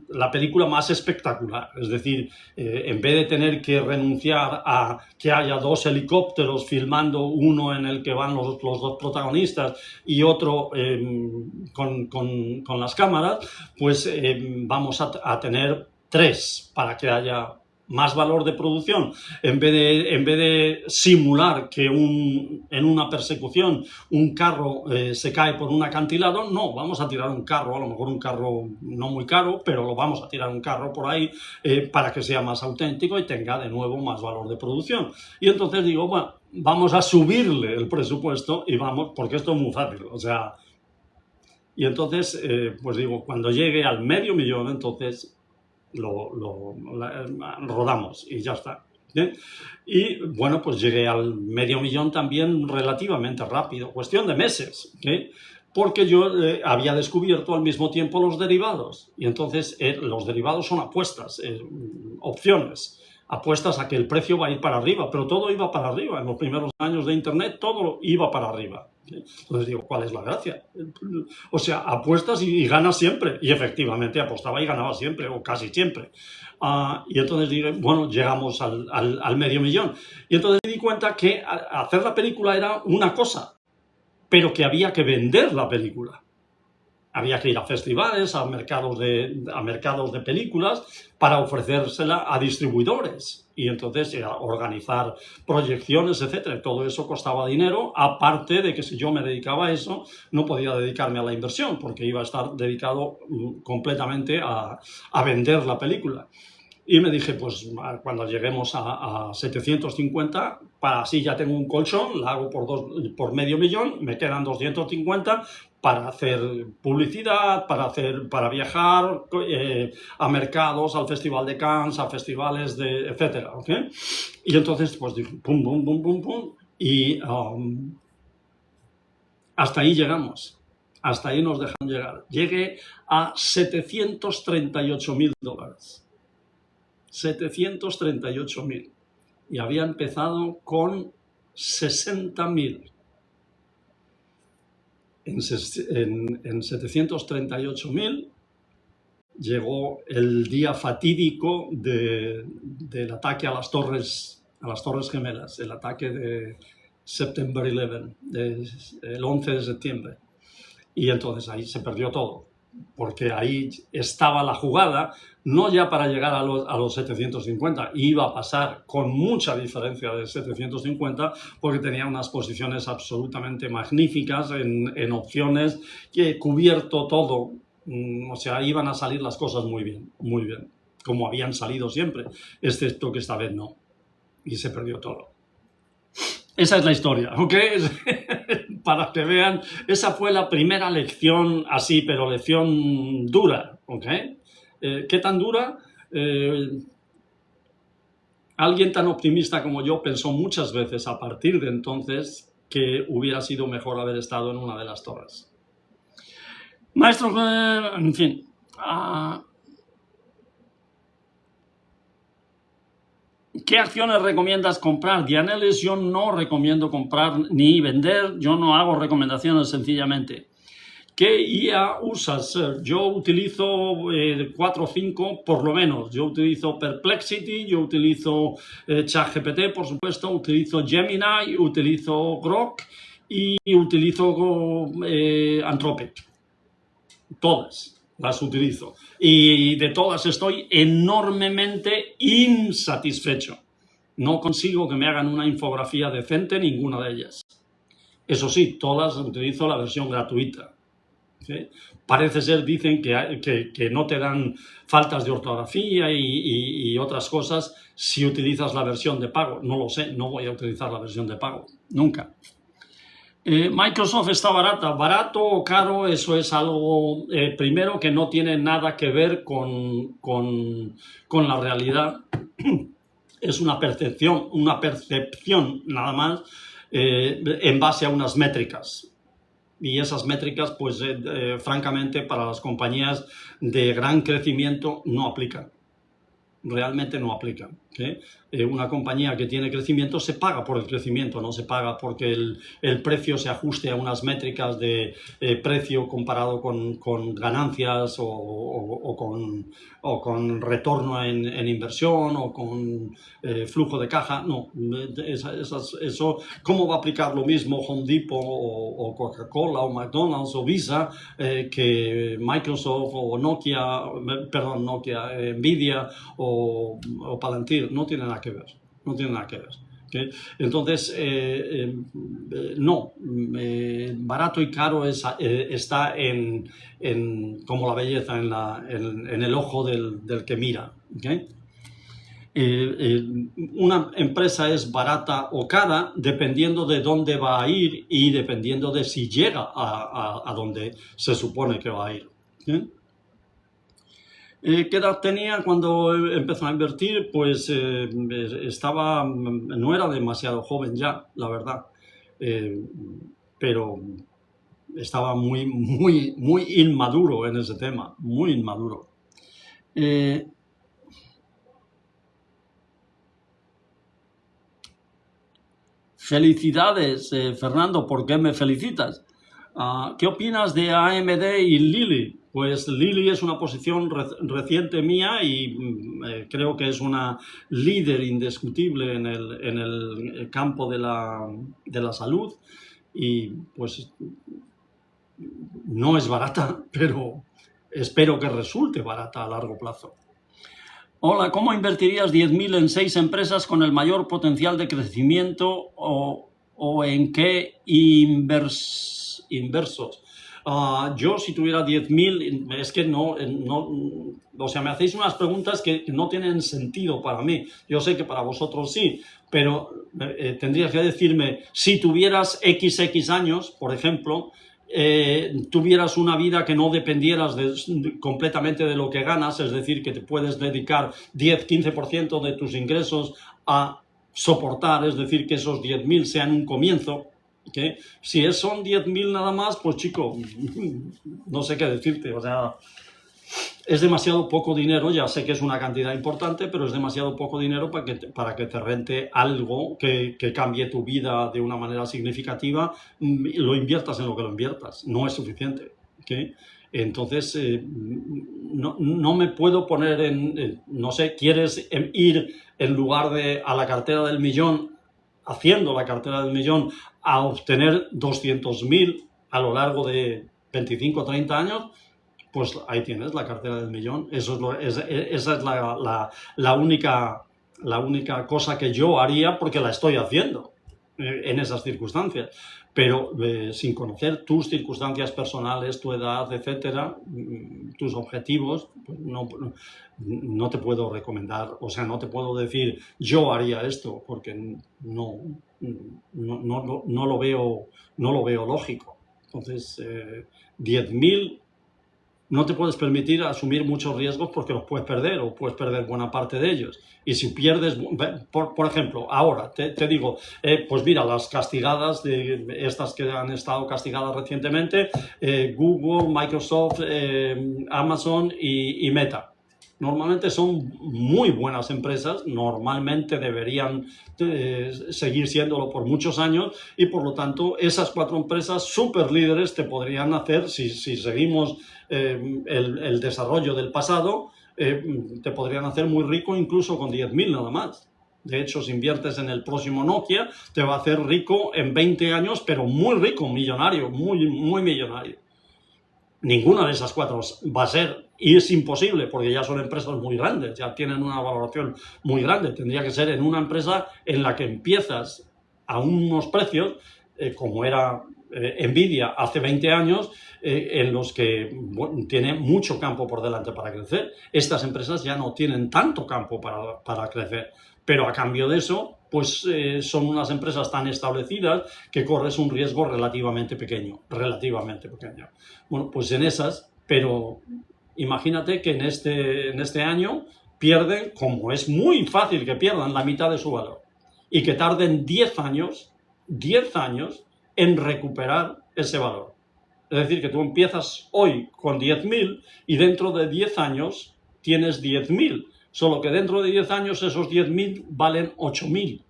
la película más espectacular. Es decir, en vez de tener que renunciar a que haya 2 helicópteros filmando, uno en el que van los 2 protagonistas y otro con las cámaras, pues vamos a tener 3 para que haya más valor de producción. En vez de simular que en una persecución un carro se cae por un acantilado, no, vamos a tirar un carro, a lo mejor un carro no muy caro, pero lo vamos a tirar un carro por ahí para que sea más auténtico y tenga de nuevo más valor de producción. Y entonces digo, bueno, vamos a subirle el presupuesto y vamos, porque esto es muy fácil, o sea. Y entonces, pues digo, cuando llegue al $500.000, entonces rodamos y ya está. ¿Bien? Y bueno, pues llegué al $500.000 también relativamente rápido, cuestión de meses, ¿okay? Porque yo había descubierto al mismo tiempo los derivados, y entonces los derivados son apuestas, opciones, apuestas a que el precio va a ir para arriba, pero todo iba para arriba. En los primeros años de Internet todo iba para arriba. Entonces digo, ¿cuál es la gracia? O sea, apuestas y ganas siempre. Y efectivamente apostaba y ganaba siempre, o casi siempre. Y entonces dije, bueno, llegamos al $500.000. Y entonces me di cuenta que hacer la película era una cosa, pero que había que vender la película. Había que ir a festivales, a mercados de películas para ofrecérsela a distribuidores. Y entonces organizar proyecciones, etc. Todo eso costaba dinero, aparte de que si yo me dedicaba a eso, no podía dedicarme a la inversión, porque iba a estar dedicado completamente a vender la película. Y me dije, pues cuando lleguemos a 750, así ya tengo un colchón, la hago por $500.000, me quedan 250 para hacer publicidad, para viajar a mercados, al Festival de Cannes, a festivales, etcétera, ¿okay? Y entonces, pues dije, pum, pum, pum, pum, pum, y hasta ahí llegamos. Hasta ahí nos dejaron llegar. Llegué a $738.000. 738.000. Y había empezado con 60.000. En 738.000 llegó el día fatídico del ataque a las Torres Gemelas, el ataque de September 11, el 11 de septiembre. Y entonces ahí se perdió todo, porque ahí estaba la jugada, no ya para llegar a los 750, iba a pasar con mucha diferencia de 750, porque tenía unas posiciones absolutamente magníficas en opciones, que he cubierto todo, o sea, iban a salir las cosas muy bien, como habían salido siempre, excepto que esta vez no, y se perdió todo. Esa es la historia, ¿ok? Para que vean, esa fue la primera lección así, pero lección dura, ¿ok? ¿Qué tan dura? Alguien tan optimista como yo pensó muchas veces a partir de entonces que hubiera sido mejor haber estado en una de las torres. Maestro, en fin... ¿Qué acciones recomiendas comprar? Dianeles, yo no recomiendo comprar ni vender, yo no hago recomendaciones sencillamente. ¿Qué IA usas? Yo utilizo 4 o 5 por lo menos. Yo utilizo Perplexity, yo utilizo ChatGPT, por supuesto, utilizo Gemini, utilizo Grok y utilizo Anthropic. Todas las utilizo. Y de todas estoy enormemente insatisfecho. No consigo que me hagan una infografía decente ninguna de ellas. Eso sí, todas utilizo la versión gratuita. ¿Sí? Parece ser, dicen que no te dan faltas de ortografía y otras cosas si utilizas la versión de pago. No lo sé, no voy a utilizar la versión de pago. Nunca. Microsoft está barata. Barato o caro, eso es algo, primero, que no tiene nada que ver con la realidad. Es una percepción nada más. en base a unas métricas. Y esas métricas, pues francamente, para las compañías de gran crecimiento no aplican. Realmente no aplican. Una compañía que tiene crecimiento se paga por el crecimiento, no se paga porque el precio se ajuste a unas métricas de precio comparado con ganancias o con retorno en inversión o con flujo de caja. No, eso, ¿cómo va a aplicar lo mismo Home Depot o Coca-Cola o McDonald's o Visa que Microsoft o Nokia, Nvidia o Palantir? No tiene nada que ver, no tiene nada que ver. ¿Okay? Entonces, no, barato y caro está como la belleza en el ojo del que mira. ¿Okay? Una empresa es barata o cara dependiendo de dónde va a ir y dependiendo de si llega a donde se supone que va a ir. ¿Okay? ¿Qué edad tenía cuando empezó a invertir? Pues no era demasiado joven ya, la verdad, pero estaba muy, muy, muy inmaduro en ese tema, muy inmaduro. Felicidades, Fernando, ¿por qué me felicitas? ¿Qué opinas de AMD y Lilly? Pues Lilly es una posición reciente mía y creo que es una líder indiscutible en el campo de la salud y pues no es barata, pero espero que resulte barata a largo plazo. Hola, ¿cómo invertirías 10.000 en 6 empresas con el mayor potencial de crecimiento o en qué inversos? Yo si tuviera 10.000, es que no, o sea, me hacéis unas preguntas que no tienen sentido para mí. Yo sé que para vosotros sí, pero tendrías que decirme, si tuvieras XX años, por ejemplo, tuvieras una vida que no dependieras completamente de lo que ganas, es decir, que te puedes dedicar 10-15% de tus ingresos a soportar, es decir, que esos 10.000 sean un comienzo. ¿Okay? Si son 10.000 nada más, pues chico, no sé qué decirte, o sea, es demasiado poco dinero, ya sé que es una cantidad importante, pero es demasiado poco dinero para que te rente algo que cambie tu vida de una manera significativa, lo inviertas en lo que lo inviertas, no es suficiente. ¿Okay? Entonces, no me puedo poner no sé, ¿quieres ir en lugar de a la cartera del millón, haciendo la cartera del millón, a obtener 200.000 a lo largo de 25 o 30 años? Pues ahí tienes la cartera del millón. Esa es la única cosa que yo haría porque la estoy haciendo en esas circunstancias. Pero sin conocer tus circunstancias personales, tu edad, etcétera, tus objetivos, pues no te puedo recomendar, o sea, no te puedo decir yo haría esto porque no lo veo lógico. Entonces, 10.000 no te puedes permitir asumir muchos riesgos porque los puedes perder o puedes perder buena parte de ellos. Y si pierdes, por ejemplo, ahora te digo, pues mira, las castigadas, estas que han estado castigadas recientemente, Google, Microsoft, Amazon y Meta. Normalmente son muy buenas empresas, normalmente deberían seguir siéndolo por muchos años y por lo tanto esas 4 empresas super líderes te podrían hacer, si seguimos el desarrollo del pasado, te podrían hacer muy rico incluso con 10.000 nada más. De hecho, si inviertes en el próximo Nokia, te va a hacer rico en 20 años, pero muy rico, millonario, muy, muy millonario. Ninguna de esas 4 va a ser, y es imposible porque ya son empresas muy grandes, ya tienen una valoración muy grande. Tendría que ser en una empresa en la que empiezas a unos precios, como era Nvidia hace 20 años, en los que tiene mucho campo por delante para crecer. Estas empresas ya no tienen tanto campo para crecer, pero a cambio de eso, pues son unas empresas tan establecidas que corres un riesgo relativamente pequeño. Bueno, pues en esas, pero imagínate que en este año pierden, como es muy fácil que pierdan, la mitad de su valor y que tarden 10 años 10 años en recuperar ese valor. Es decir, que tú empiezas hoy con 10.000 y dentro de 10 años tienes 10.000. Solo que dentro de 10 años esos 10.000 valen 8.000.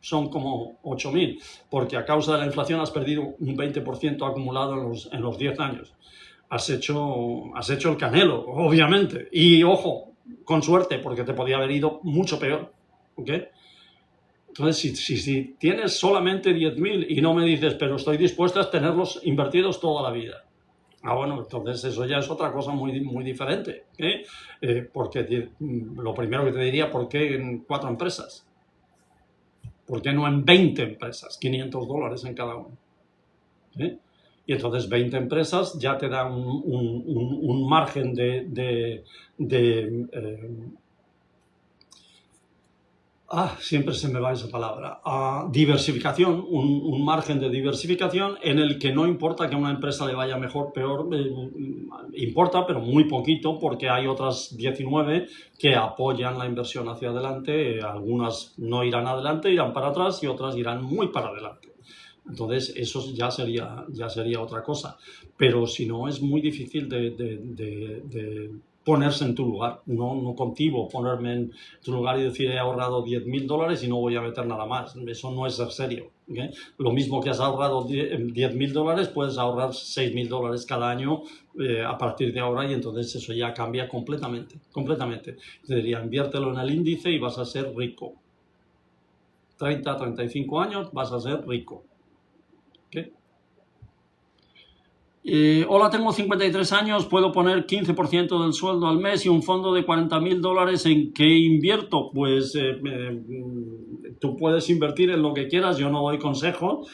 Son como 8.000, porque a causa de la inflación has perdido un 20% acumulado en los 10 años. Has hecho el canelo, obviamente. Y ojo, con suerte, porque te podía haber ido mucho peor. ¿Ok? Entonces, si tienes solamente 10.000 y no me dices, pero estoy dispuesto a tenerlos invertidos toda la vida. Bueno, entonces eso ya es otra cosa muy, muy diferente. Porque lo primero que te diría, ¿por qué en 4 empresas? ¿Por qué no en 20 empresas? $500 en cada una. Y entonces 20 empresas ya te dan un margen siempre se me va esa palabra, diversificación, un margen de diversificación en el que no importa que a una empresa le vaya mejor, peor, importa, pero muy poquito, porque hay otras 19 que apoyan la inversión hacia adelante, algunas no irán adelante, irán para atrás y otras irán muy para adelante. Entonces eso ya sería otra cosa, pero si no es muy difícil de ponerse en tu lugar, no contigo ponerme en tu lugar y decir he ahorrado $10.000 y no voy a meter nada más. Eso no es ser serio. ¿Okay? Lo mismo que has ahorrado $10.000, puedes ahorrar $6.000 cada año a partir de ahora, y entonces eso ya cambia completamente. Te diría, inviértelo en el índice y vas a ser rico. 30, 35 años vas a ser rico. ¿Okay? Hola, tengo 53 años, puedo poner 15% del sueldo al mes y un fondo de $40.000. ¿En qué invierto? Pues tú puedes invertir en lo que quieras, yo no doy consejo,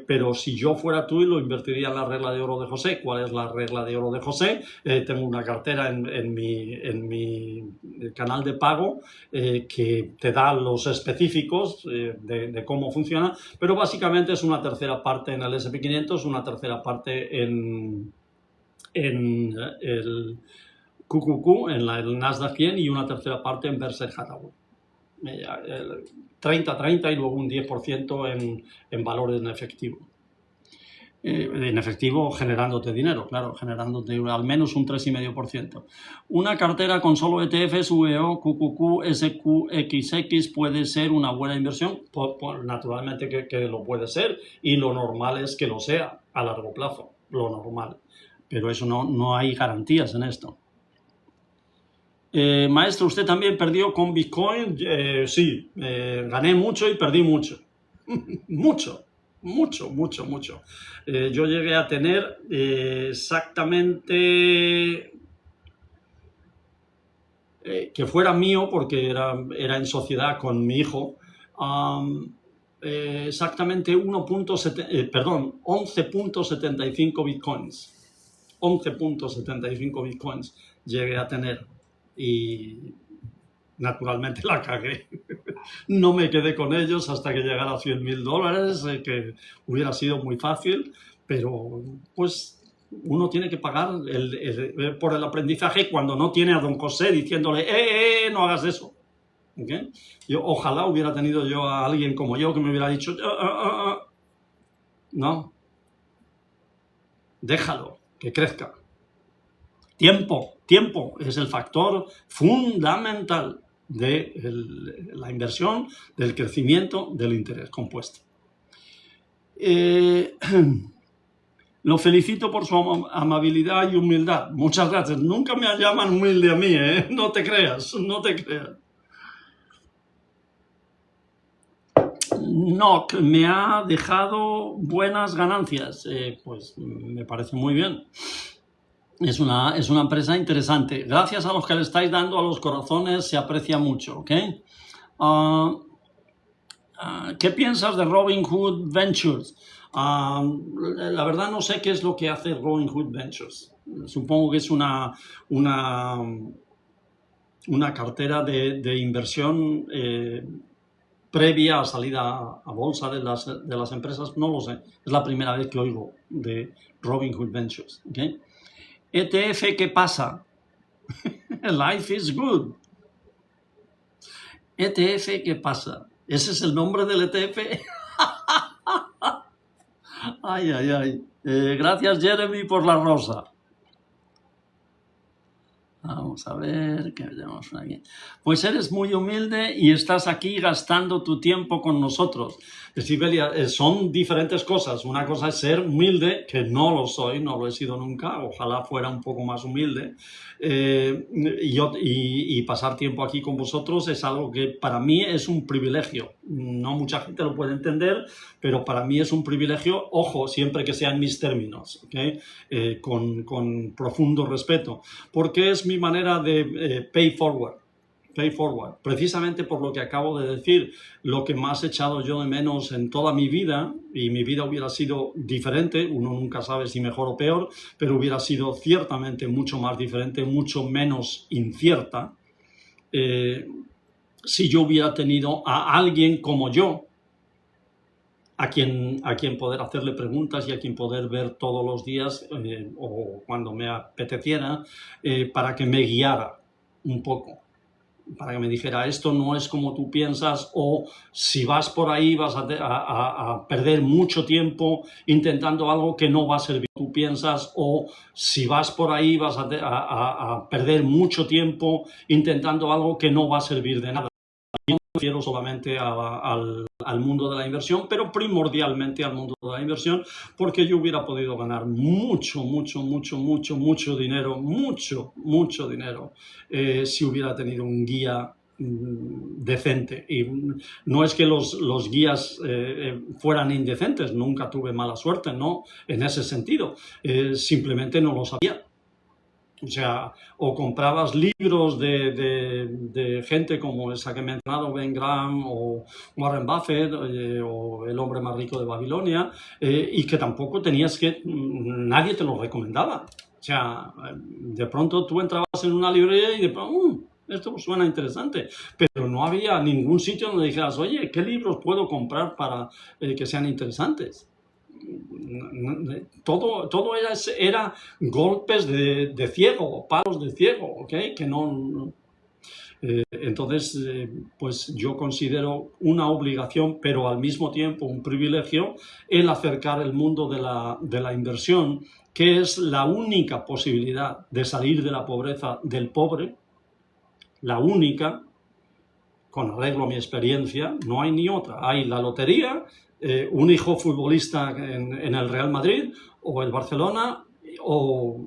pero si yo fuera tú, lo invertiría en la regla de oro de José. ¿Cuál es la regla de oro de José? Tengo una cartera en mi canal de pago que te da los específicos de cómo funciona, pero básicamente es una tercera parte en el S&P 500, una tercera parte en el QQQ, en el Nasdaq 100, y una tercera parte en Berkshire Hathaway. 30 y luego un 10% en valores en efectivo. En efectivo, generándote dinero, claro, generándote al menos un 3,5%. Una cartera con solo ETFs, VO, QQQ, SQXX puede ser una buena inversión. Naturalmente que lo puede ser, y lo normal es que lo sea a largo plazo, lo normal. Pero eso no hay garantías en esto. Maestro, ¿usted también perdió con Bitcoin? Sí, gané mucho y perdí mucho. Mucho. Yo llegué a tener exactamente, que fuera mío, porque era en sociedad con mi hijo, exactamente 11.75 bitcoins. 11.75 bitcoins llegué a tener, y naturalmente la cagué. No me quedé con ellos hasta que llegara a $100.000, que hubiera sido muy fácil, pero pues uno tiene que pagar por el aprendizaje cuando no tiene a don José diciéndole, no hagas eso. ¿Okay? Ojalá hubiera tenido yo a alguien como yo que me hubiera dicho, no, déjalo, que crezca. Tiempo es el factor fundamental de la inversión, del crecimiento, del interés compuesto. Lo felicito por su amabilidad y humildad. Muchas gracias. Nunca me llaman humilde a mí, ¿eh? No te creas. No, me ha dejado buenas ganancias. Pues me parece muy bien. Es una empresa interesante. Gracias a los que le estáis dando a los corazones, se aprecia mucho, ¿ok? ¿Qué piensas de Robinhood Ventures? La verdad no sé qué es lo que hace Robinhood Ventures. Supongo que es una cartera de inversión previa a salida a bolsa de las empresas. No lo sé. Es la primera vez que oigo de Robinhood Ventures, ¿ok? ETF, ¿qué pasa? Life is good. ETF, ¿qué pasa? ¿Ese es el nombre del ETF? Ay, ay, ay. Gracias, Jeremy, por la rosa. Vamos a ver, ¿qué tenemos por aquí? Pues eres muy humilde y estás aquí gastando tu tiempo con nosotros. Sibelia, son diferentes cosas. Una cosa es ser humilde, que no lo soy, no lo he sido nunca, ojalá fuera un poco más humilde. Y pasar tiempo aquí con vosotros es algo que para mí es un privilegio. No mucha gente lo puede entender, pero para mí es un privilegio, ojo, siempre que sean mis términos, ¿okay? Con profundo respeto, porque es mi manera de pay forward, precisamente por lo que acabo de decir. Lo que más he echado yo de menos en toda mi vida, y mi vida hubiera sido diferente, uno nunca sabe si mejor o peor, pero hubiera sido ciertamente mucho más diferente, mucho menos incierta, si yo hubiera tenido a alguien como yo, a quien poder hacerle preguntas y a quien poder ver todos los días o cuando me apeteciera, para que me guiara un poco, para que me dijera, esto no es como tú piensas, o si vas por ahí vas a perder mucho tiempo intentando algo que no va a servir tú piensas, o si vas por ahí vas a perder mucho tiempo intentando algo que no va a servir de nada. Yo me refiero solamente al mundo de la inversión, pero primordialmente al mundo de la inversión, porque yo hubiera podido ganar mucho dinero, si hubiera tenido un guía decente. Y no es que los guías fueran indecentes, nunca tuve mala suerte, no, en ese sentido, simplemente no lo sabía. O sea, o comprabas libros de gente como esa que he mencionado, Ben Graham o Warren Buffett, o El hombre más rico de Babilonia, y que tampoco tenías que, nadie te lo recomendaba. O sea, de pronto tú entrabas en una librería y de pronto, esto suena interesante, pero no había ningún sitio donde dijeras, oye, ¿qué libros puedo comprar para que sean interesantes? Todo era golpes de ciego, palos de ciego, ¿ok? Que no. Entonces, pues yo considero una obligación, pero al mismo tiempo un privilegio, el acercar el mundo de la inversión, que es la única posibilidad de salir de la pobreza del pobre, la única, con arreglo a mi experiencia, no hay ni otra. Hay la lotería, un hijo futbolista en el Real Madrid o el Barcelona, o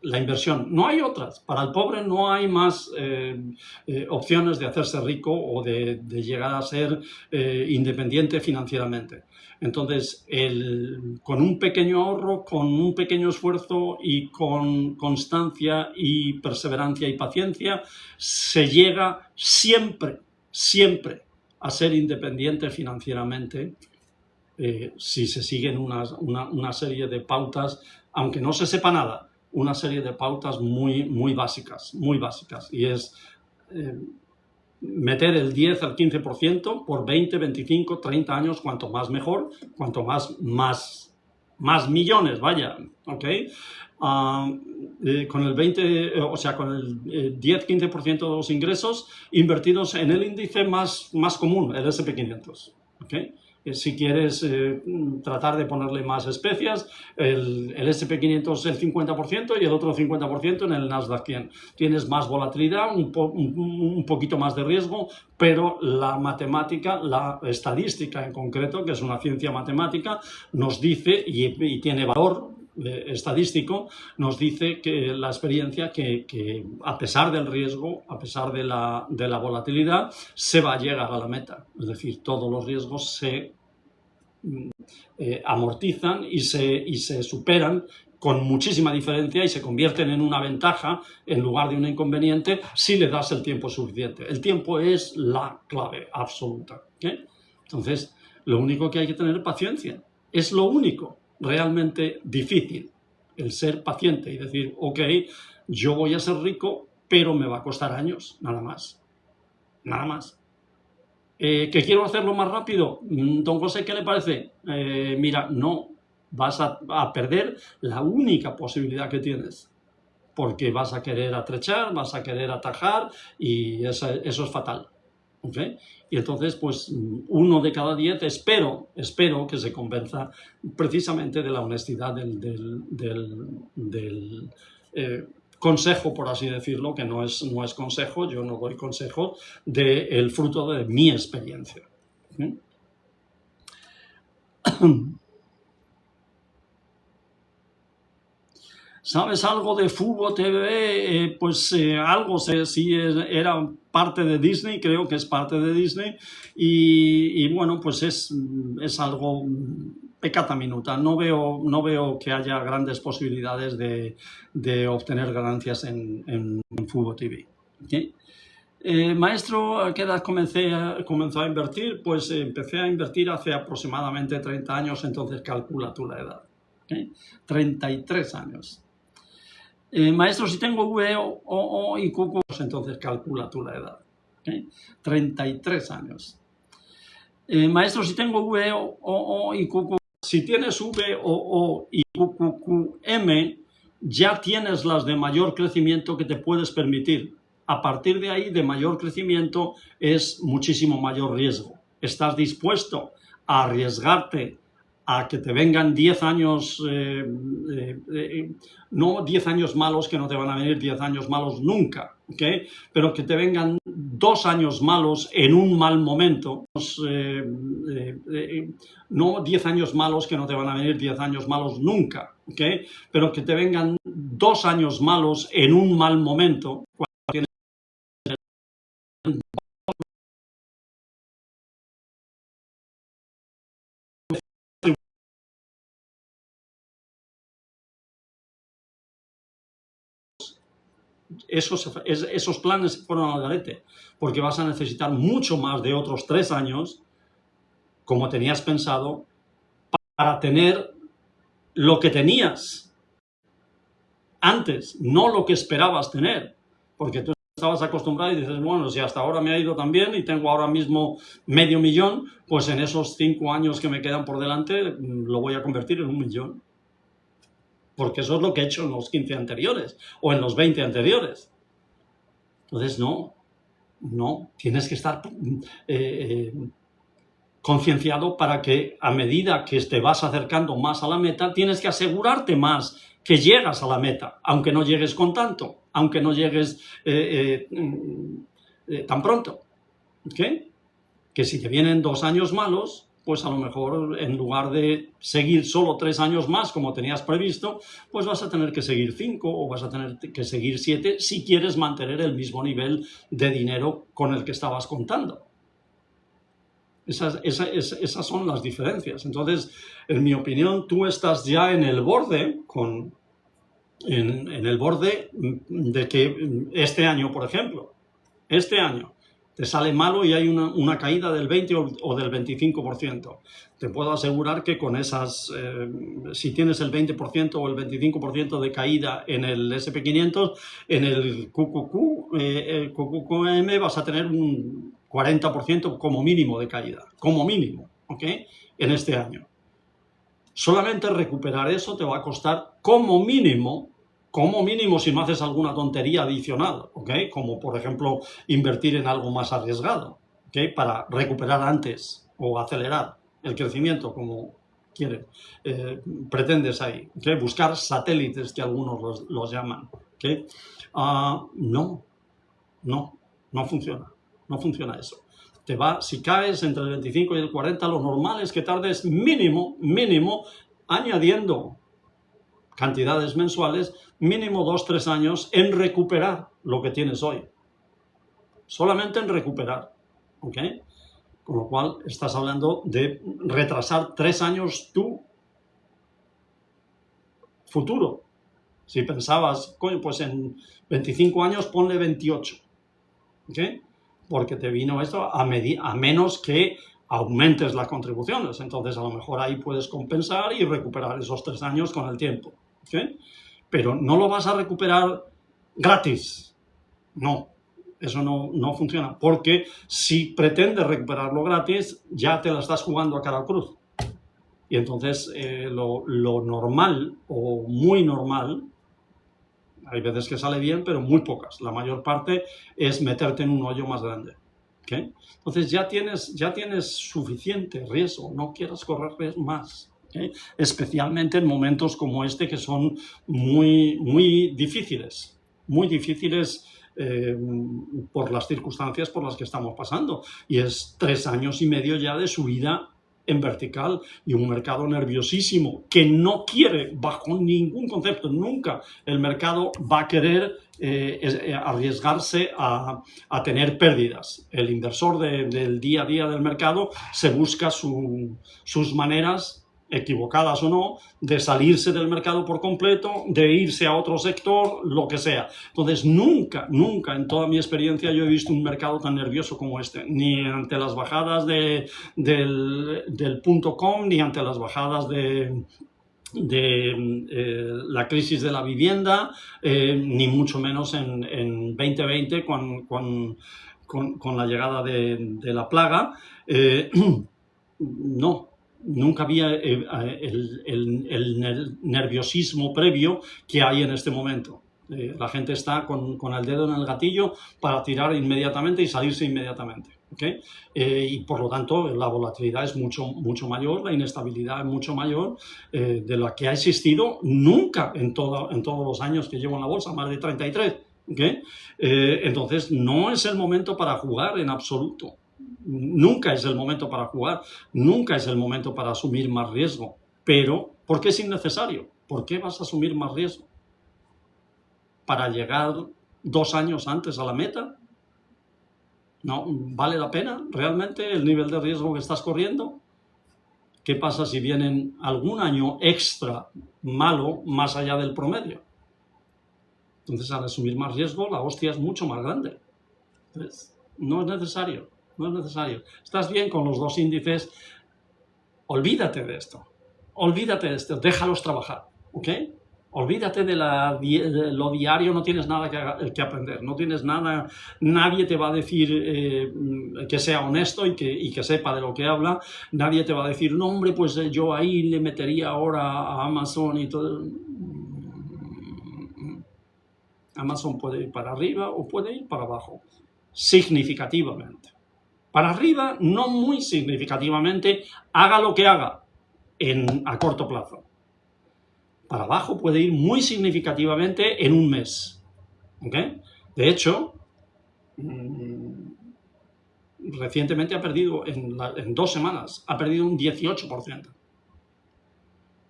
la inversión. No hay otras. Para el pobre no hay más opciones de hacerse rico o de llegar a ser independiente financieramente. Entonces, con un pequeño ahorro, con un pequeño esfuerzo y con constancia y perseverancia y paciencia, se llega siempre a ser independiente financieramente, si se siguen una serie de pautas, aunque no se sepa nada, una serie de pautas muy básicas, y es meter el 10 al 15% por 20, 25, 30 años, cuanto más mejor, cuanto más millones, vaya, ¿ok? Con el 20, o sea, con el 10-15% de los ingresos invertidos en el índice más común, el S&P 500, ¿ok? Si quieres tratar de ponerle más especias, el S&P 500 el 50% y el otro 50% en el Nasdaq 100. Tienes más volatilidad, un poquito más de riesgo, pero la matemática, la estadística en concreto, que es una ciencia matemática, nos dice, y tiene valor estadístico, nos dice que la experiencia que a pesar del riesgo, a pesar de la volatilidad, se va a llegar a la meta. Es decir, todos los riesgos se amortizan y se superan con muchísima diferencia y se convierten en una ventaja en lugar de un inconveniente si le das el tiempo suficiente. El tiempo es la clave absoluta, ¿okay? Entonces, lo único que hay que tener es paciencia. Es lo único realmente difícil, el ser paciente y decir, ok, yo voy a ser rico, pero me va a costar años, nada más. Nada más. ¿Que quiero hacerlo más rápido? Don José, ¿qué le parece? Mira, no, vas a perder la única posibilidad que tienes, porque vas a querer atrechar, vas a querer atajar y eso es fatal. ¿ok? Y entonces, pues, 1 de cada 10 espero que se convenza precisamente de la honestidad del consejo, por así decirlo, que no es consejo, yo no doy consejo, del fruto de mi experiencia. ¿Sí? ¿Sabes algo de Fubo TV? Pues algo sé, sí, era parte de Disney, creo que es parte de Disney, y bueno, pues es algo peccata minuta. No veo que haya grandes posibilidades de obtener ganancias en Fubo TV. ¿Okay? Maestro, ¿a qué edad comenzó a invertir? Pues empecé a invertir hace aproximadamente 30 años, entonces calcula tú la edad. ¿Okay? 33 años. Maestro, si tengo V, O y Q, entonces calcula tú la edad. ¿Okay? 33 años. Maestro, si tengo V, O y Q, si tienes V, O y QQM, ya tienes las de mayor crecimiento que te puedes permitir. A partir de ahí, de mayor crecimiento es muchísimo mayor riesgo. ¿Estás dispuesto a arriesgarte a que te vengan 10 años, no 10 años malos, que no te van a venir 10 años malos nunca, ¿okay? Pero que te vengan 2 años malos en un mal momento, no 10 años malos, que no te van a venir 10 años malos nunca, ¿okay? Pero que te vengan 2 años malos en un mal momento, esos planes se fueron al garete, porque vas a necesitar mucho más de otros 3 años, como tenías pensado, para tener lo que tenías antes, no lo que esperabas tener, porque tú estabas acostumbrado y dices, bueno, si hasta ahora me ha ido tan bien y tengo ahora mismo $500,000, pues en esos 5 años que me quedan por delante lo voy a convertir en $1,000,000. Porque eso es lo que he hecho en los 15 anteriores o en los 20 anteriores. Entonces, no, tienes que estar concienciado para que a medida que te vas acercando más a la meta, tienes que asegurarte más que llegas a la meta, aunque no llegues con tanto, aunque no llegues tan pronto. ¿Okay? Que si te vienen 2 años malos, pues a lo mejor en lugar de seguir solo 3 años más como tenías previsto, pues vas a tener que seguir 5 o vas a tener que seguir 7 si quieres mantener el mismo nivel de dinero con el que estabas contando. Esas son las diferencias. Entonces, en mi opinión, tú estás ya en el borde, en el borde de que este año, por ejemplo, este año, te sale malo y hay una caída del 20 o del 25%. Te puedo asegurar que con esas, si tienes el 20% o el 25% de caída en el SP500, en el QQQM vas a tener un 40% como mínimo de caída, como mínimo, ¿ok? En este año. Solamente recuperar eso te va a costar como mínimo, si no haces alguna tontería adicional, ¿ok? Como por ejemplo invertir en algo más arriesgado, ¿ok? Para recuperar antes o acelerar el crecimiento, como pretendes ahí, ¿ok? Buscar satélites, que algunos los llaman, ¿ok? No funciona eso. Si caes entre el 25 y el 40, lo normal es que tardes mínimo, añadiendo cantidades mensuales, mínimo 2-3 años en recuperar lo que tienes hoy. Solamente en recuperar, ¿ok? Con lo cual estás hablando de retrasar 3 años tu futuro. Si pensabas, coño, pues en 25 años ponle 28, ¿ok? Porque te vino esto a menos que aumentes las contribuciones. Entonces, a lo mejor ahí puedes compensar y recuperar esos 3 años con el tiempo. ¿Okay? Pero no lo vas a recuperar gratis. No, eso no funciona. Porque si pretendes recuperarlo gratis, ya te la estás jugando a cara cruz. Y entonces lo normal o muy normal, hay veces que sale bien, pero muy pocas. La mayor parte es meterte en un hoyo más grande. ¿ok? Entonces ya tienes suficiente riesgo, no quieras correr más, ¿ok? Especialmente en momentos como este que son muy difíciles, por las circunstancias por las que estamos pasando. Y es 3 años y medio ya de subida en vertical y un mercado nerviosísimo que no quiere, bajo ningún concepto, nunca el mercado va a querer arriesgarse a tener pérdidas. El inversor del día a día del mercado se busca sus maneras, equivocadas o no, de salirse del mercado por completo, de irse a otro sector, lo que sea. Entonces, nunca en toda mi experiencia yo he visto un mercado tan nervioso como este, ni ante las bajadas del .com, ni ante las bajadas de la crisis de la vivienda, ni mucho menos en 2020 con la llegada de la plaga. No. Nunca había el nerviosismo previo que hay en este momento. La gente está con el dedo en el gatillo para tirar inmediatamente y salirse inmediatamente, ¿okay? Y por lo tanto la volatilidad es mucho mayor, la inestabilidad es mucho mayor de la que ha existido nunca en todos los años que llevo en la bolsa, más de 33. ¿Okay? Entonces no es el momento para jugar en absoluto. Nunca es el momento para jugar, nunca es el momento para asumir más riesgo, pero ¿por qué es innecesario? ¿Por qué vas a asumir más riesgo? ¿Para llegar 2 años antes a la meta? ¿No vale la pena realmente el nivel de riesgo que estás corriendo? ¿Qué pasa si vienen algún año extra malo más allá del promedio? Entonces, al asumir más riesgo, la hostia es mucho más grande. Entonces, no es necesario. No es necesario. Estás bien con los 2 índices, olvídate de esto. Olvídate de esto, déjalos trabajar, ¿ok? Olvídate de lo diario, no tienes nada que aprender, no tienes nada, nadie te va a decir que sea honesto y que sepa de lo que habla, nadie te va a decir, no hombre, pues yo ahí le metería ahora a Amazon y todo. Amazon puede ir para arriba o puede ir para abajo, significativamente. Para arriba, no muy significativamente, haga lo que haga a corto plazo. Para abajo puede ir muy significativamente en un mes. ¿Okay? De hecho, recientemente ha perdido, en 2 semanas, ha perdido un 18%.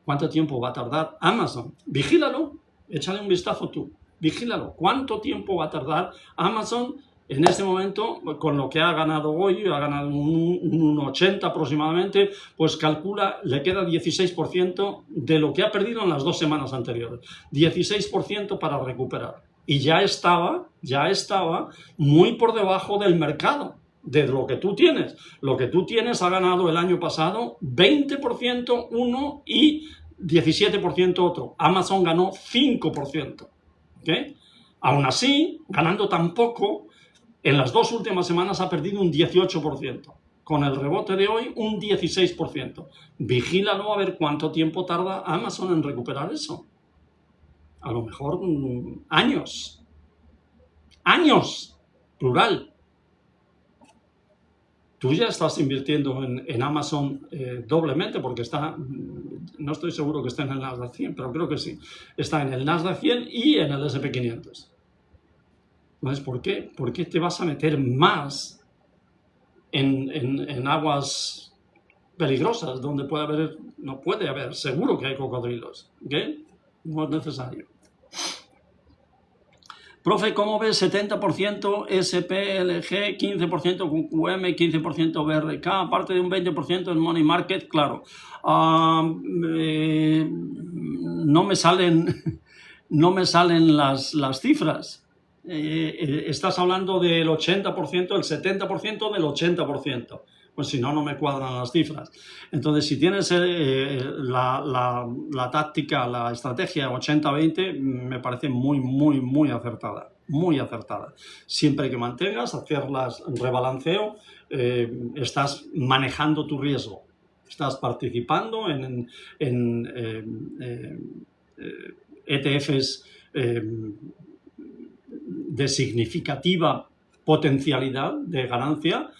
¿Cuánto tiempo va a tardar Amazon? Vigílalo, échale un vistazo tú, vigílalo. ¿Cuánto tiempo va a tardar Amazon en este momento, con lo que ha ganado hoy, ha ganado un 80 aproximadamente, pues calcula, le queda 16% de lo que ha perdido en las 2 semanas anteriores. 16% para recuperar. Y ya estaba muy por debajo del mercado, de lo que tú tienes. Lo que tú tienes ha ganado el año pasado 20% uno y 17% otro. Amazon ganó 5%. ¿Okay? Aún así, ganando tan poco, en las 2 últimas semanas ha perdido un 18%. Con el rebote de hoy, un 16%. Vigílalo a ver cuánto tiempo tarda Amazon en recuperar eso. A lo mejor años. Años. Plural. Tú ya estás invirtiendo en Amazon doblemente porque está, no estoy seguro que esté en el Nasdaq 100, pero creo que sí. Está en el Nasdaq 100 y en el S&P 500. Entonces, ¿por qué? ¿Por qué te vas a meter más en aguas peligrosas donde no puede haber, seguro que hay cocodrilos? ¿Okay? No es necesario. Profe, ¿cómo ves 70% SPLG, 15% QQM, 15% BRK, aparte de un 20% en Money Market? Claro. No me salen las cifras. Estás hablando del 80%, el 70% del 80%. Pues si no, no me cuadran las cifras. Entonces, si tienes la táctica, la estrategia 80-20, me parece muy acertada. Muy acertada. Siempre que mantengas, hacerlas rebalanceo, estás manejando tu riesgo. Estás participando en ETFs de significativa potencialidad de ganancia,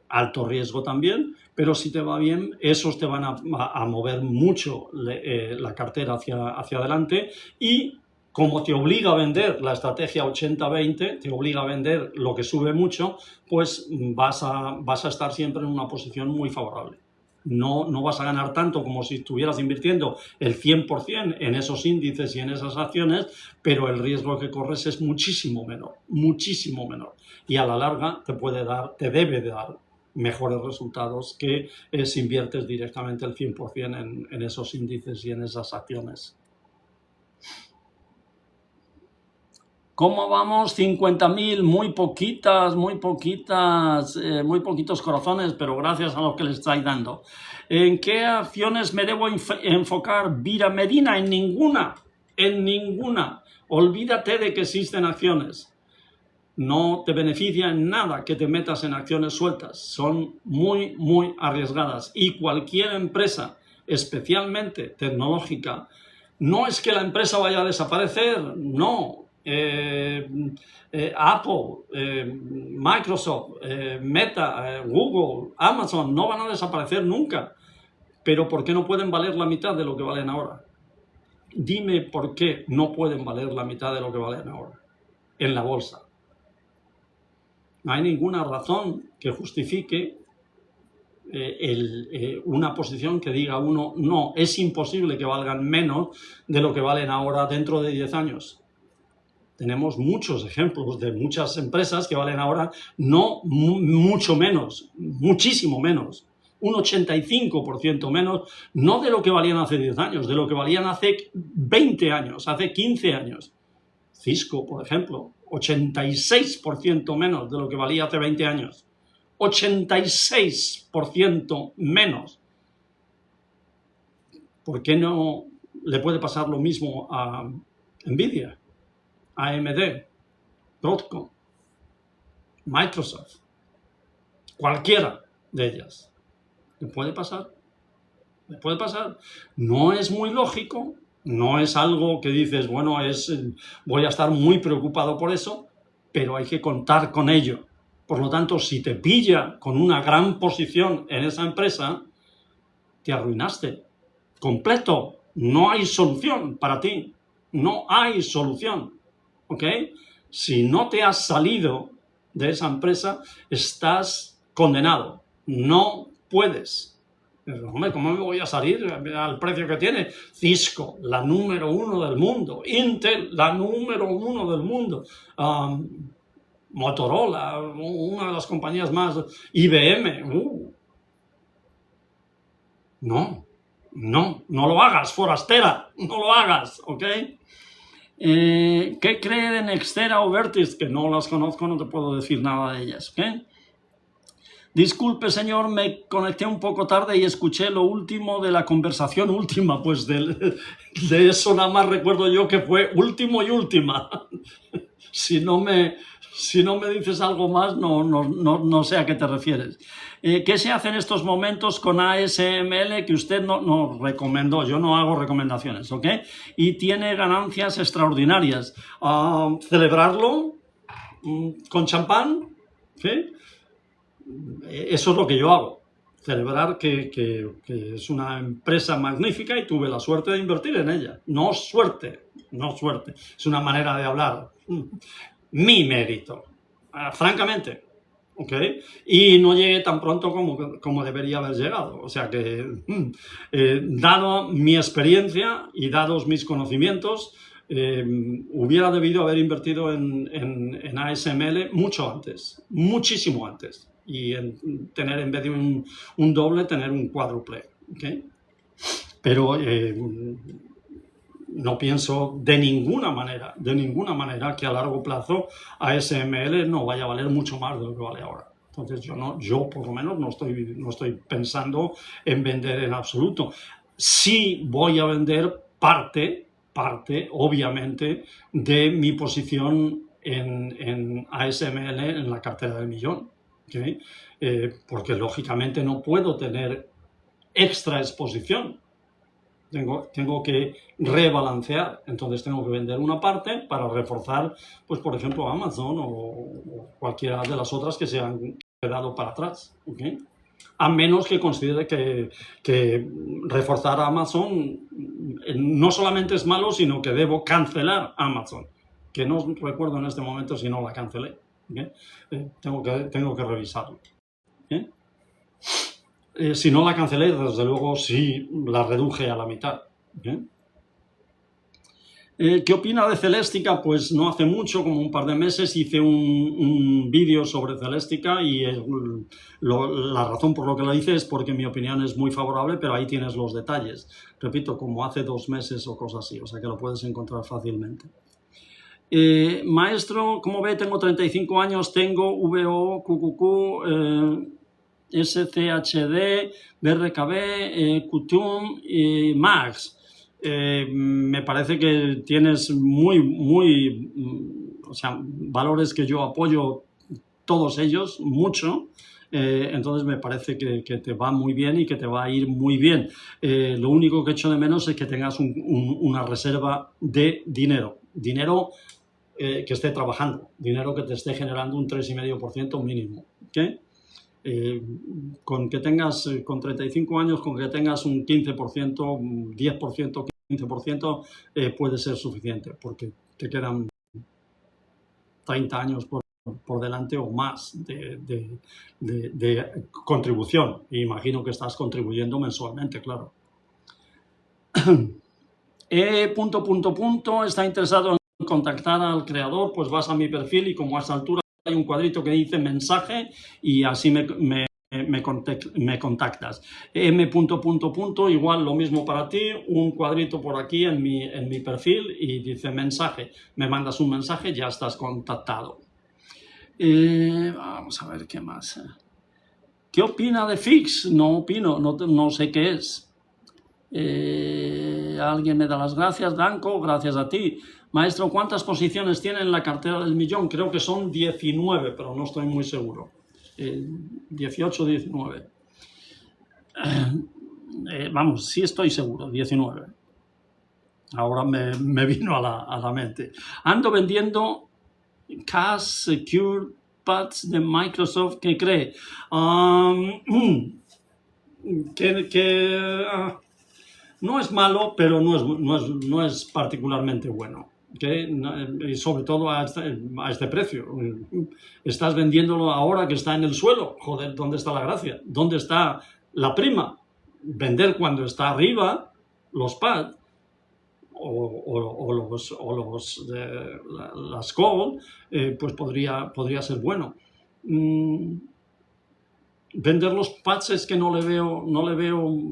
alto riesgo también, pero si te va bien, esos te van a mover mucho la cartera hacia adelante, y como te obliga a vender la estrategia 80-20, te obliga a vender lo que sube mucho, pues vas a estar siempre en una posición muy favorable. No vas a ganar tanto como si estuvieras invirtiendo el 100% en esos índices y en esas acciones, pero el riesgo que corres es muchísimo menor, muchísimo menor. Y a la larga te debe de dar mejores resultados que si inviertes directamente el 100% en esos índices y en esas acciones. ¿Cómo vamos? 50.000, muy poquitos corazones, pero gracias a lo que le estáis dando. ¿En qué acciones me debo enfocar? Vira Medina, en ninguna, Olvídate de que existen acciones. No te beneficia en nada que te metas en acciones sueltas. Son muy arriesgadas. Y cualquier empresa, especialmente tecnológica, no es que la empresa vaya a desaparecer, no. Apple, Microsoft, Meta, Google, Amazon no van a desaparecer nunca. Pero ¿por qué no pueden valer la mitad de lo que valen ahora? Dime por qué no pueden valer la mitad de lo que valen ahora en la bolsa. No hay ninguna razón que justifique una posición que diga uno, no, es imposible que valgan menos de lo que valen ahora dentro de 10 años. Tenemos muchos ejemplos de muchas empresas que valen ahora no mucho menos, muchísimo menos, un 85% menos, no de lo que valían hace 10 años, de lo que valían hace 20 años, hace 15 años. Cisco, por ejemplo, 86% menos de lo que valía hace 20 años. 86% menos. ¿Por qué no le puede pasar lo mismo a Nvidia, AMD, Broadcom, Microsoft? Cualquiera de ellas. ¿Le puede pasar? ¿Le puede pasar? No es muy lógico, no es algo que dices, bueno, voy a estar muy preocupado por eso, pero hay que contar con ello. Por lo tanto, si te pilla con una gran posición en esa empresa, te arruinaste. Completo. No hay solución para ti. No hay solución. ¿Ok? Si no te has salido de esa empresa, estás condenado. No puedes. Pero, hombre, ¿cómo me voy a salir al precio que tiene? Cisco, la número 1 del mundo. Intel, la número 1 del mundo. Motorola, una de las compañías más. IBM. No lo hagas, forastera. No lo hagas, ¿ok? ¿Qué cree de Nextera o Vertis? Que no las conozco, no te puedo decir nada de ellas, ¿ok? Disculpe, señor, me conecté un poco tarde y escuché lo último de la conversación última. Pues de eso nada más recuerdo yo que fue último y última. Si no me dices algo más, no sé a qué te refieres. ¿Qué se hace en estos momentos con ASML que usted no recomendó? Yo no hago recomendaciones, ¿ok? Y tiene ganancias extraordinarias. Celebrarlo con champán, ¿sí? Eso es lo que yo hago. Celebrar que es una empresa magnífica y tuve la suerte de invertir en ella. No suerte. Es una manera de hablar. Mi mérito, francamente, ¿ok? Y no llegué tan pronto como debería haber llegado. O sea que, dado mi experiencia y dados mis conocimientos, hubiera debido haber invertido en ASML mucho antes, muchísimo antes. Y tener, en vez de un doble, tener un cuádruple, ¿ok? Pero no pienso de ninguna manera que a largo plazo ASML no vaya a valer mucho más de lo que vale ahora. Entonces yo por lo menos no estoy pensando en vender en absoluto. Sí voy a vender parte, obviamente, de mi posición en ASML en la cartera del millón, ¿okay? Porque lógicamente no puedo tener extra exposición. Tengo que rebalancear, entonces tengo que vender una parte para reforzar, pues por ejemplo, Amazon o cualquiera de las otras que se han quedado para atrás. ¿Okay? A menos que considere que reforzar a Amazon no solamente es malo, sino que debo cancelar Amazon, que no recuerdo en este momento si no la cancelé. ¿Okay? Tengo que revisarlo. ¿Okay? Si no la cancelé, desde luego sí la reduje a la mitad. ¿Qué opina de Celestica? Pues no hace mucho, como un par de meses, hice un vídeo sobre Celestica y la razón por lo que lo hice es porque mi opinión es muy favorable, pero ahí tienes los detalles. Repito, como hace 2 meses o cosas así, o sea que lo puedes encontrar fácilmente. Maestro, ¿cómo ve? Tengo 35 años, tengo VO, QQQ, SCHD, BRKB, QTUM y MAX. Me parece que tienes o sea, valores que yo apoyo todos ellos, mucho. Entonces me parece que te va muy bien y que te va a ir muy bien. Lo único que echo de menos es que tengas una reserva de dinero que esté trabajando, dinero que te esté generando un 3,5% mínimo. ¿Okay? Con que tengas, con 35 años, con que tengas un 15%, 10%, 15%, puede ser suficiente, porque te quedan 30 años por delante o más de contribución. E imagino que estás contribuyendo mensualmente, claro. Está interesado en contactar al creador, pues vas a mi perfil y como a esa altura hay un cuadrito que dice mensaje y así me contactas. Igual lo mismo para ti, un cuadrito por aquí en mi perfil y dice mensaje. Me mandas un mensaje, ya estás contactado. Vamos a ver qué más. ¿Qué opina de Fix? No opino, no sé qué es. Alguien me da las gracias, Danco, gracias a ti. Maestro, ¿cuántas posiciones tiene en la cartera del millón? Creo que son 19, pero no estoy muy seguro. 18, 19. Vamos, sí estoy seguro, 19. Ahora me vino a la mente. Ando vendiendo Cash Secure Pads de Microsoft, ¿qué cree? No es malo, pero no es particularmente bueno. ¿Okay? Y sobre todo a este precio. Estás vendiéndolo ahora que está en el suelo. Joder, ¿dónde está la gracia? ¿Dónde está la prima? Vender cuando está arriba los pads o las call, pues podría ser bueno. Vender los pads es que no le veo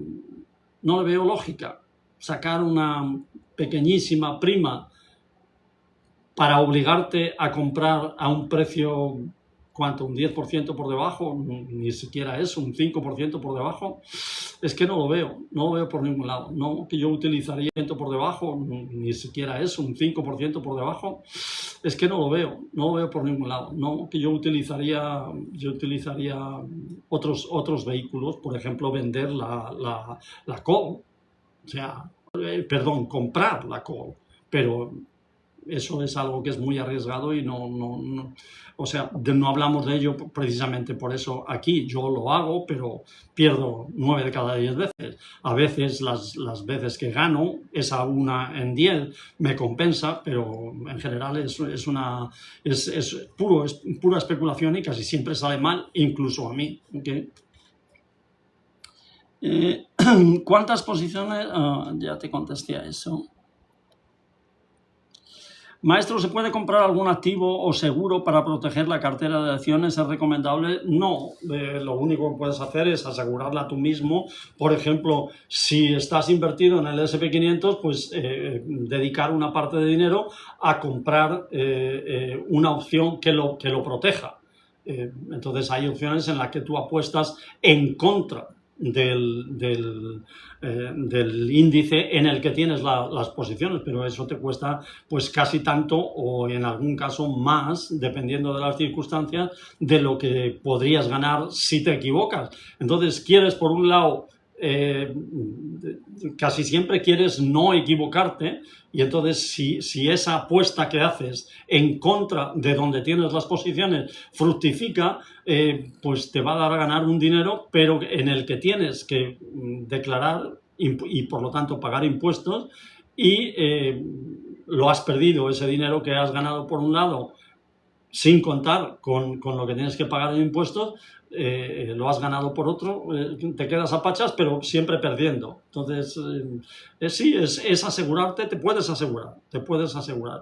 lógica. Sacar una pequeñísima prima para obligarte a comprar a un precio, ¿cuánto? ¿Un 10% por debajo? Ni siquiera eso, un 5% por debajo. Es que no lo veo por ningún lado. No que yo utilizaría por debajo, ni siquiera eso, un 5% por debajo. Es que no lo veo por ningún lado. No que yo utilizaría otros vehículos, por ejemplo, vender la call. O sea, comprar la call, pero eso es algo que es muy arriesgado y o sea, no hablamos de ello precisamente por eso aquí. Yo lo hago, pero pierdo 9 de cada 10 veces. A veces las veces que gano, esa 1 en 10 me compensa, pero en general es pura especulación y casi siempre sale mal, incluso a mí. ¿Okay? ¿Cuántas posiciones? Ya te contesté a eso. Maestro, ¿se puede comprar algún activo o seguro para proteger la cartera de acciones? ¿Es recomendable? No, lo único que puedes hacer es asegurarla tú mismo. Por ejemplo, si estás invertido en el S&P 500, pues dedicar una parte de dinero a comprar una opción que lo proteja. Entonces hay opciones en las que tú apuestas en contra del índice en el que tienes las posiciones, pero eso te cuesta pues casi tanto o en algún caso más, dependiendo de las circunstancias, de lo que podrías ganar si te equivocas. Entonces quieres por un lado casi siempre quieres no equivocarte, y entonces si esa apuesta que haces en contra de donde tienes las posiciones fructifica, pues te va a dar a ganar un dinero, pero en el que tienes que declarar y por lo tanto pagar impuestos, y lo has perdido ese dinero que has ganado por un lado, sin contar con lo que tienes que pagar en impuestos, lo has ganado por otro, te quedas a pachas, pero siempre perdiendo. Entonces, sí, es asegurarte, te puedes asegurar,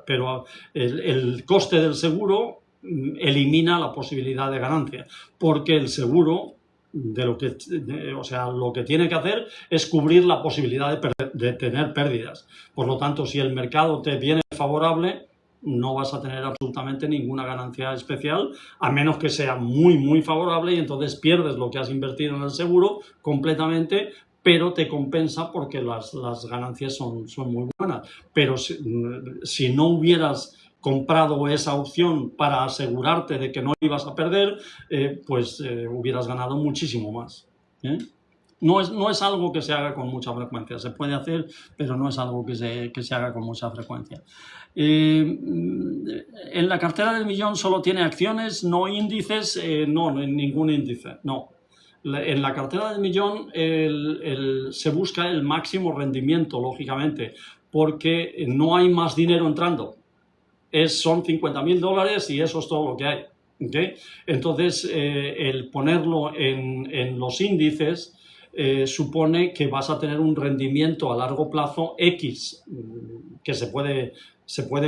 pero el coste del seguro elimina la posibilidad de ganancia, porque el seguro lo que tiene que hacer es cubrir la posibilidad de tener pérdidas. Por lo tanto, si el mercado te viene favorable, no vas a tener absolutamente ninguna ganancia especial, a menos que sea muy, muy favorable, y entonces pierdes lo que has invertido en el seguro completamente, pero te compensa porque las ganancias son muy buenas. Pero si no hubieras comprado esa opción para asegurarte de que no ibas a perder, pues hubieras ganado muchísimo más. No es algo que se haga con mucha frecuencia. Se puede hacer, pero no es algo que se haga con mucha frecuencia. En la cartera del millón solo tiene acciones, no índices. No, ningún índice, no. En la cartera del millón se busca el máximo rendimiento, lógicamente, porque no hay más dinero entrando. Son $50.000 y eso es todo lo que hay. ¿Okay? Entonces, el ponerlo en los índices supone que vas a tener un rendimiento a largo plazo X, que se puede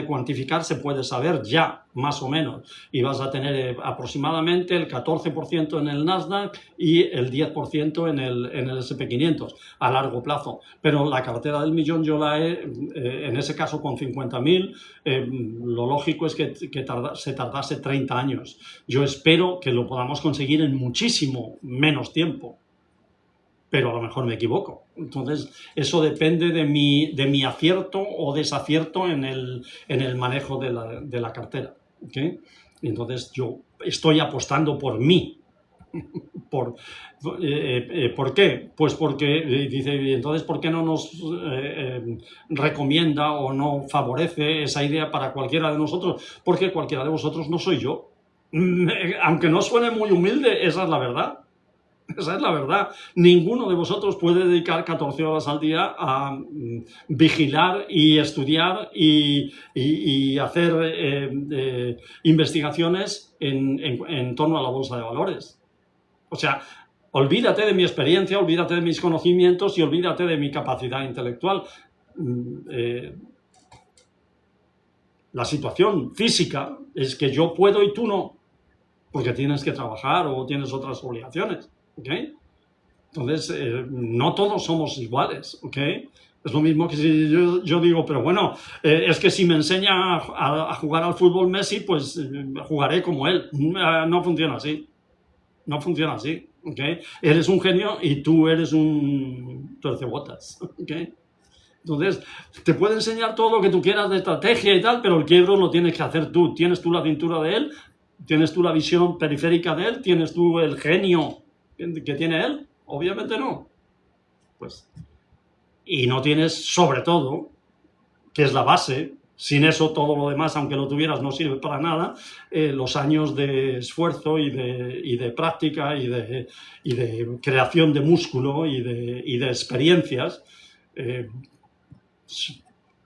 cuantificar, se puede saber ya, más o menos, y vas a tener aproximadamente el 14% en el Nasdaq y el 10% en el S&P 500 a largo plazo. Pero la cartera del millón yo la he, en ese caso con 50.000, lo lógico es que se tardase 30 años. Yo espero que lo podamos conseguir en muchísimo menos tiempo, pero a lo mejor me equivoco. Entonces, eso depende de mi acierto o desacierto en el manejo de la cartera. ¿Okay? Entonces, yo estoy apostando por mí. ¿Por qué? Pues porque dice, entonces, ¿por qué no nos recomienda o no favorece esa idea para cualquiera de nosotros? Porque cualquiera de vosotros no soy yo. Aunque no suene muy humilde, esa es la verdad. Esa es la verdad. Ninguno de vosotros puede dedicar 14 horas al día a vigilar y estudiar y hacer investigaciones en torno a la bolsa de valores. O sea, olvídate de mi experiencia, olvídate de mis conocimientos y olvídate de mi capacidad intelectual. La situación física es que yo puedo y tú no, porque tienes que trabajar o tienes otras obligaciones. ¿Okay? Entonces, no todos somos iguales, ¿ok? Es lo mismo que si yo digo, pero bueno, es que si me enseña a jugar al fútbol Messi, pues jugaré como él. No funciona así. No funciona así, ¿ok? Eres un genio y tú eres un tuercebotas, ¿ok? Entonces, te puede enseñar todo lo que tú quieras de estrategia y tal, pero el quiebro lo tienes que hacer tú. ¿Tienes tú la cintura de él? ¿Tienes tú la visión periférica de él? ¿Tienes tú el genio que tiene él? Obviamente no. Pues, y no tienes, sobre todo, que es la base, sin eso todo lo demás, aunque lo tuvieras, no sirve para nada, los años de esfuerzo y de práctica y de creación de músculo y de experiencias.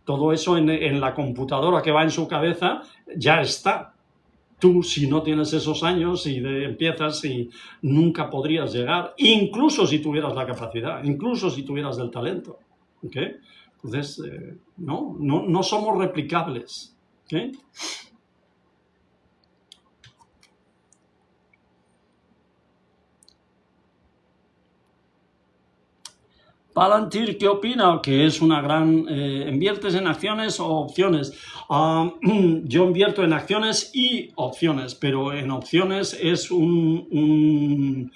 Todo eso en la computadora que va en su cabeza ya está. Tú, si no tienes esos años y empiezas y nunca podrías llegar, incluso si tuvieras la capacidad, incluso si tuvieras el talento. ¿Okay? Entonces, no somos replicables. ¿Okay? Palantir, ¿qué opina? Que es una gran... ¿inviertes en acciones o opciones? Yo invierto en acciones y opciones, pero en opciones es un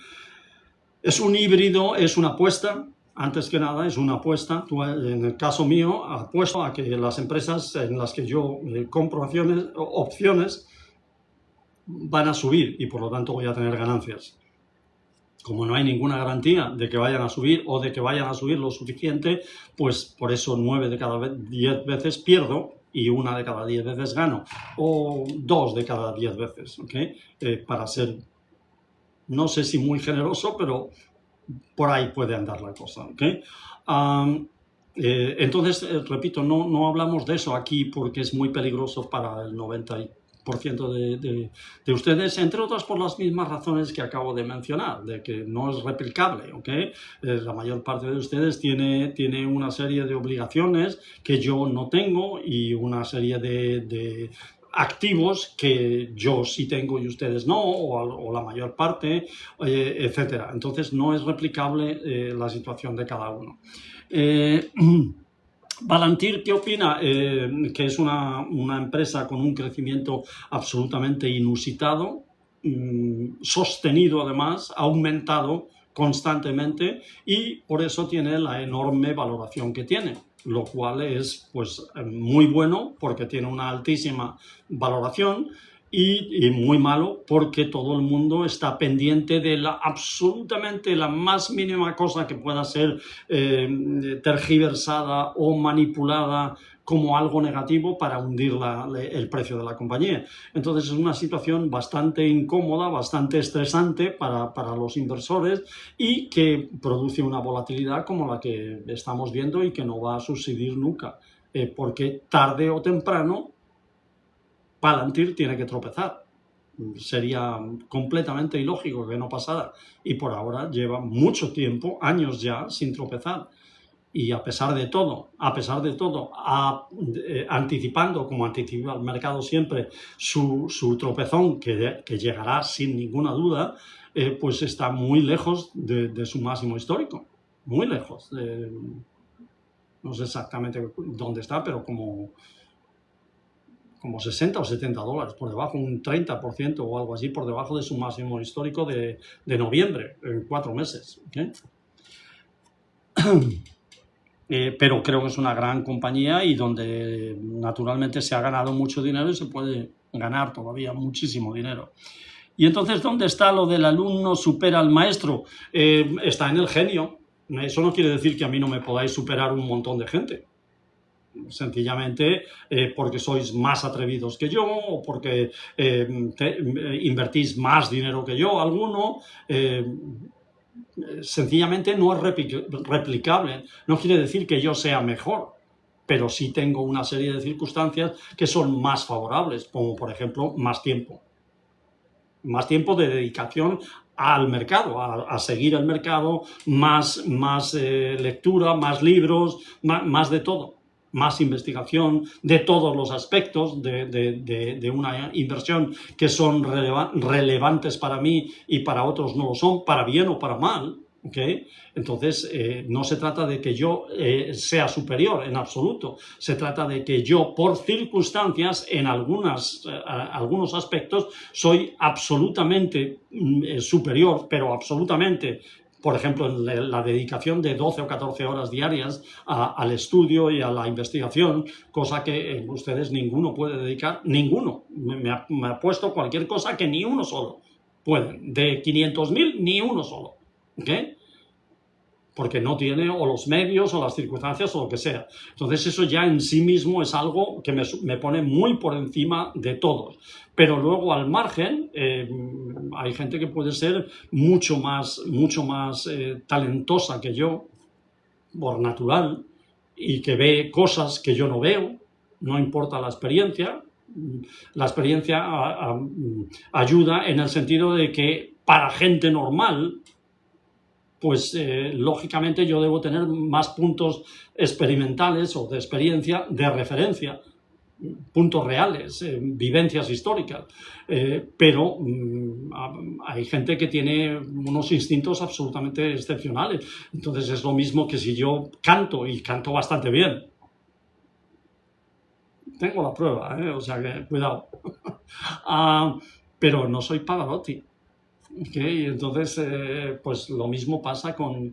híbrido, es una apuesta. Antes que nada, es una apuesta. En el caso mío, apuesto a que las empresas en las que yo compro opciones van a subir y por lo tanto voy a tener ganancias. Como no hay ninguna garantía de que vayan a subir o de que vayan a subir lo suficiente, pues por eso 9 de cada 10 veces pierdo y 1 de cada 10 veces gano, o 2 de cada 10 veces, ¿ok? Para ser, no sé si muy generoso, pero por ahí puede andar la cosa, ¿ok? Entonces, repito, no hablamos de eso aquí porque es muy peligroso para el 90% de ustedes, entre otras por las mismas razones que acabo de mencionar, de que no es replicable, ¿ok? La mayor parte de ustedes tiene una serie de obligaciones que yo no tengo y una serie de activos que yo sí tengo y ustedes no, o la mayor parte, etcétera. Entonces no es replicable la situación de cada uno. Palantir, ¿qué opina? Que es una empresa con un crecimiento absolutamente inusitado, sostenido además, aumentado constantemente y por eso tiene la enorme valoración que tiene, lo cual es pues muy bueno porque tiene una altísima valoración y muy malo porque todo el mundo está pendiente de absolutamente la más mínima cosa que pueda ser tergiversada o manipulada como algo negativo para hundir el precio de la compañía. Entonces es una situación bastante incómoda, bastante estresante para los inversores y que produce una volatilidad como la que estamos viendo y que no va a subsistir nunca, porque tarde o temprano Palantir tiene que tropezar. Sería completamente ilógico que no pasara. Y por ahora lleva mucho tiempo, años ya, sin tropezar. Y a pesar de todo, anticipando, como anticipa el mercado siempre, su tropezón, que llegará sin ninguna duda, pues está muy lejos de su máximo histórico. Muy lejos. No sé exactamente dónde está, pero como 60 o 70 dólares, por debajo, un 30% o algo así, por debajo de su máximo histórico de noviembre, en 4 meses. ¿Okay? Pero creo que es una gran compañía y donde naturalmente se ha ganado mucho dinero y se puede ganar todavía muchísimo dinero. Y entonces, ¿dónde está lo del alumno supera al maestro? Está en el genio. Eso no quiere decir que a mí no me podáis superar un montón de gente. Sencillamente porque sois más atrevidos que yo o porque invertís más dinero que yo, alguno. Sencillamente no es replicable. No quiere decir que yo sea mejor, pero sí tengo una serie de circunstancias que son más favorables, como por ejemplo más tiempo de dedicación al mercado, a seguir el mercado, más lectura, más libros, más de todo, más investigación de todos los aspectos de una inversión que son relevantes para mí y para otros no lo son, para bien o para mal. ¿Okay? Entonces, no se trata de que yo sea superior en absoluto, se trata de que yo, por circunstancias, en algunos aspectos, soy absolutamente superior, pero absolutamente. Por ejemplo, en la dedicación de 12 o 14 horas diarias al estudio y a la investigación, cosa que ustedes ninguno puede dedicar, ninguno. Me ha puesto cualquier cosa que ni uno solo puede. De 500.000, ni uno solo. ¿Okay? Porque no tiene o los medios o las circunstancias o lo que sea. Entonces eso ya en sí mismo es algo que me pone muy por encima de todos. Pero luego al margen hay gente que puede ser mucho más talentosa que yo, por natural, y que ve cosas que yo no veo, no importa la experiencia. La experiencia ayuda en el sentido de que para gente normal, pues lógicamente yo debo tener más puntos experimentales o de experiencia, de referencia, puntos reales, vivencias históricas, pero hay gente que tiene unos instintos absolutamente excepcionales. Entonces es lo mismo que si yo canto, y canto bastante bien. Tengo la prueba, o sea que cuidado. Pero no soy Pavarotti. Ok, entonces, pues lo mismo pasa con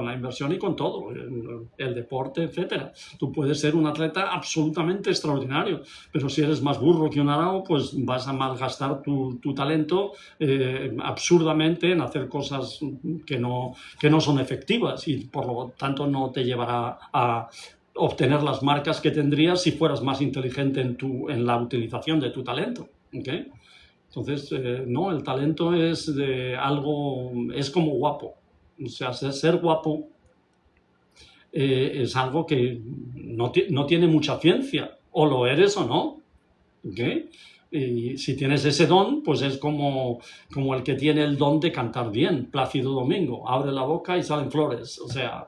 la inversión y con todo, el deporte, etcétera. Tú puedes ser un atleta absolutamente extraordinario, pero si eres más burro que un arao, pues vas a malgastar tu talento absurdamente en hacer cosas que no son efectivas y por lo tanto no te llevará a obtener las marcas que tendrías si fueras más inteligente en la utilización de tu talento. ¿Okay? Entonces, no, el talento es de algo, es como guapo. O sea, ser guapo es algo que no tiene mucha ciencia. O lo eres o no. ¿Okay? Y si tienes ese don, pues es como el que tiene el don de cantar bien, Plácido Domingo. Abre la boca y salen flores. O sea,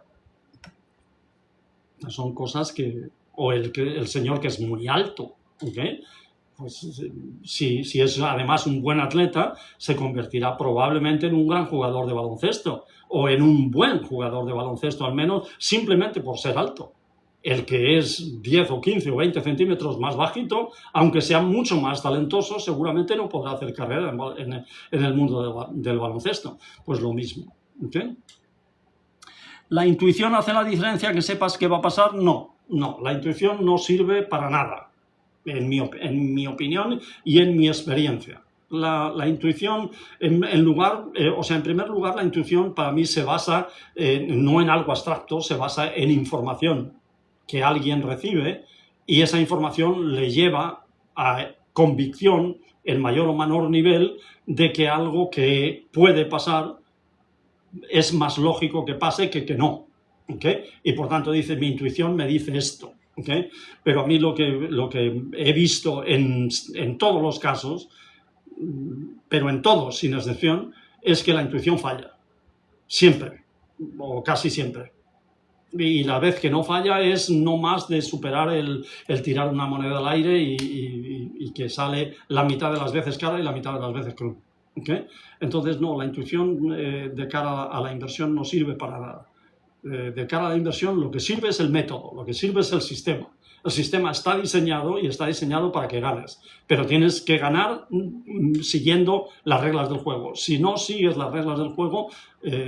son cosas que... O el señor que es muy alto. ¿Okay? Pues si es además un buen atleta, se convertirá probablemente en un gran jugador de baloncesto o en un buen jugador de baloncesto, al menos simplemente por ser alto. El que es 10 o 15 o 20 centímetros más bajito, aunque sea mucho más talentoso, seguramente no podrá hacer carrera en el mundo del baloncesto. Pues lo mismo. ¿Okay? ¿La intuición hace la diferencia que sepas qué va a pasar? No, la intuición no sirve para nada. En mi opinión y en mi experiencia. La intuición, en primer lugar, la intuición para mí se basa no en algo abstracto, se basa en información que alguien recibe y esa información le lleva a convicción en mayor o menor nivel de que algo que puede pasar es más lógico que pase que no. ¿Okay? Y por tanto dice, mi intuición me dice esto. ¿Okay? Pero a mí lo que he visto en todos los casos, pero en todos sin excepción, es que la intuición falla. Siempre, o casi siempre. Y la vez que no falla es no más de superar el tirar una moneda al aire y que sale la mitad de las veces cara y la mitad de las veces cruz. ¿Okay? Entonces, no, la intuición de cara a la inversión no sirve para nada. De cara a la inversión, lo que sirve es el método, lo que sirve es el sistema. El sistema está diseñado y está diseñado para que ganes, pero tienes que ganar siguiendo las reglas del juego. Si no sigues las reglas del juego,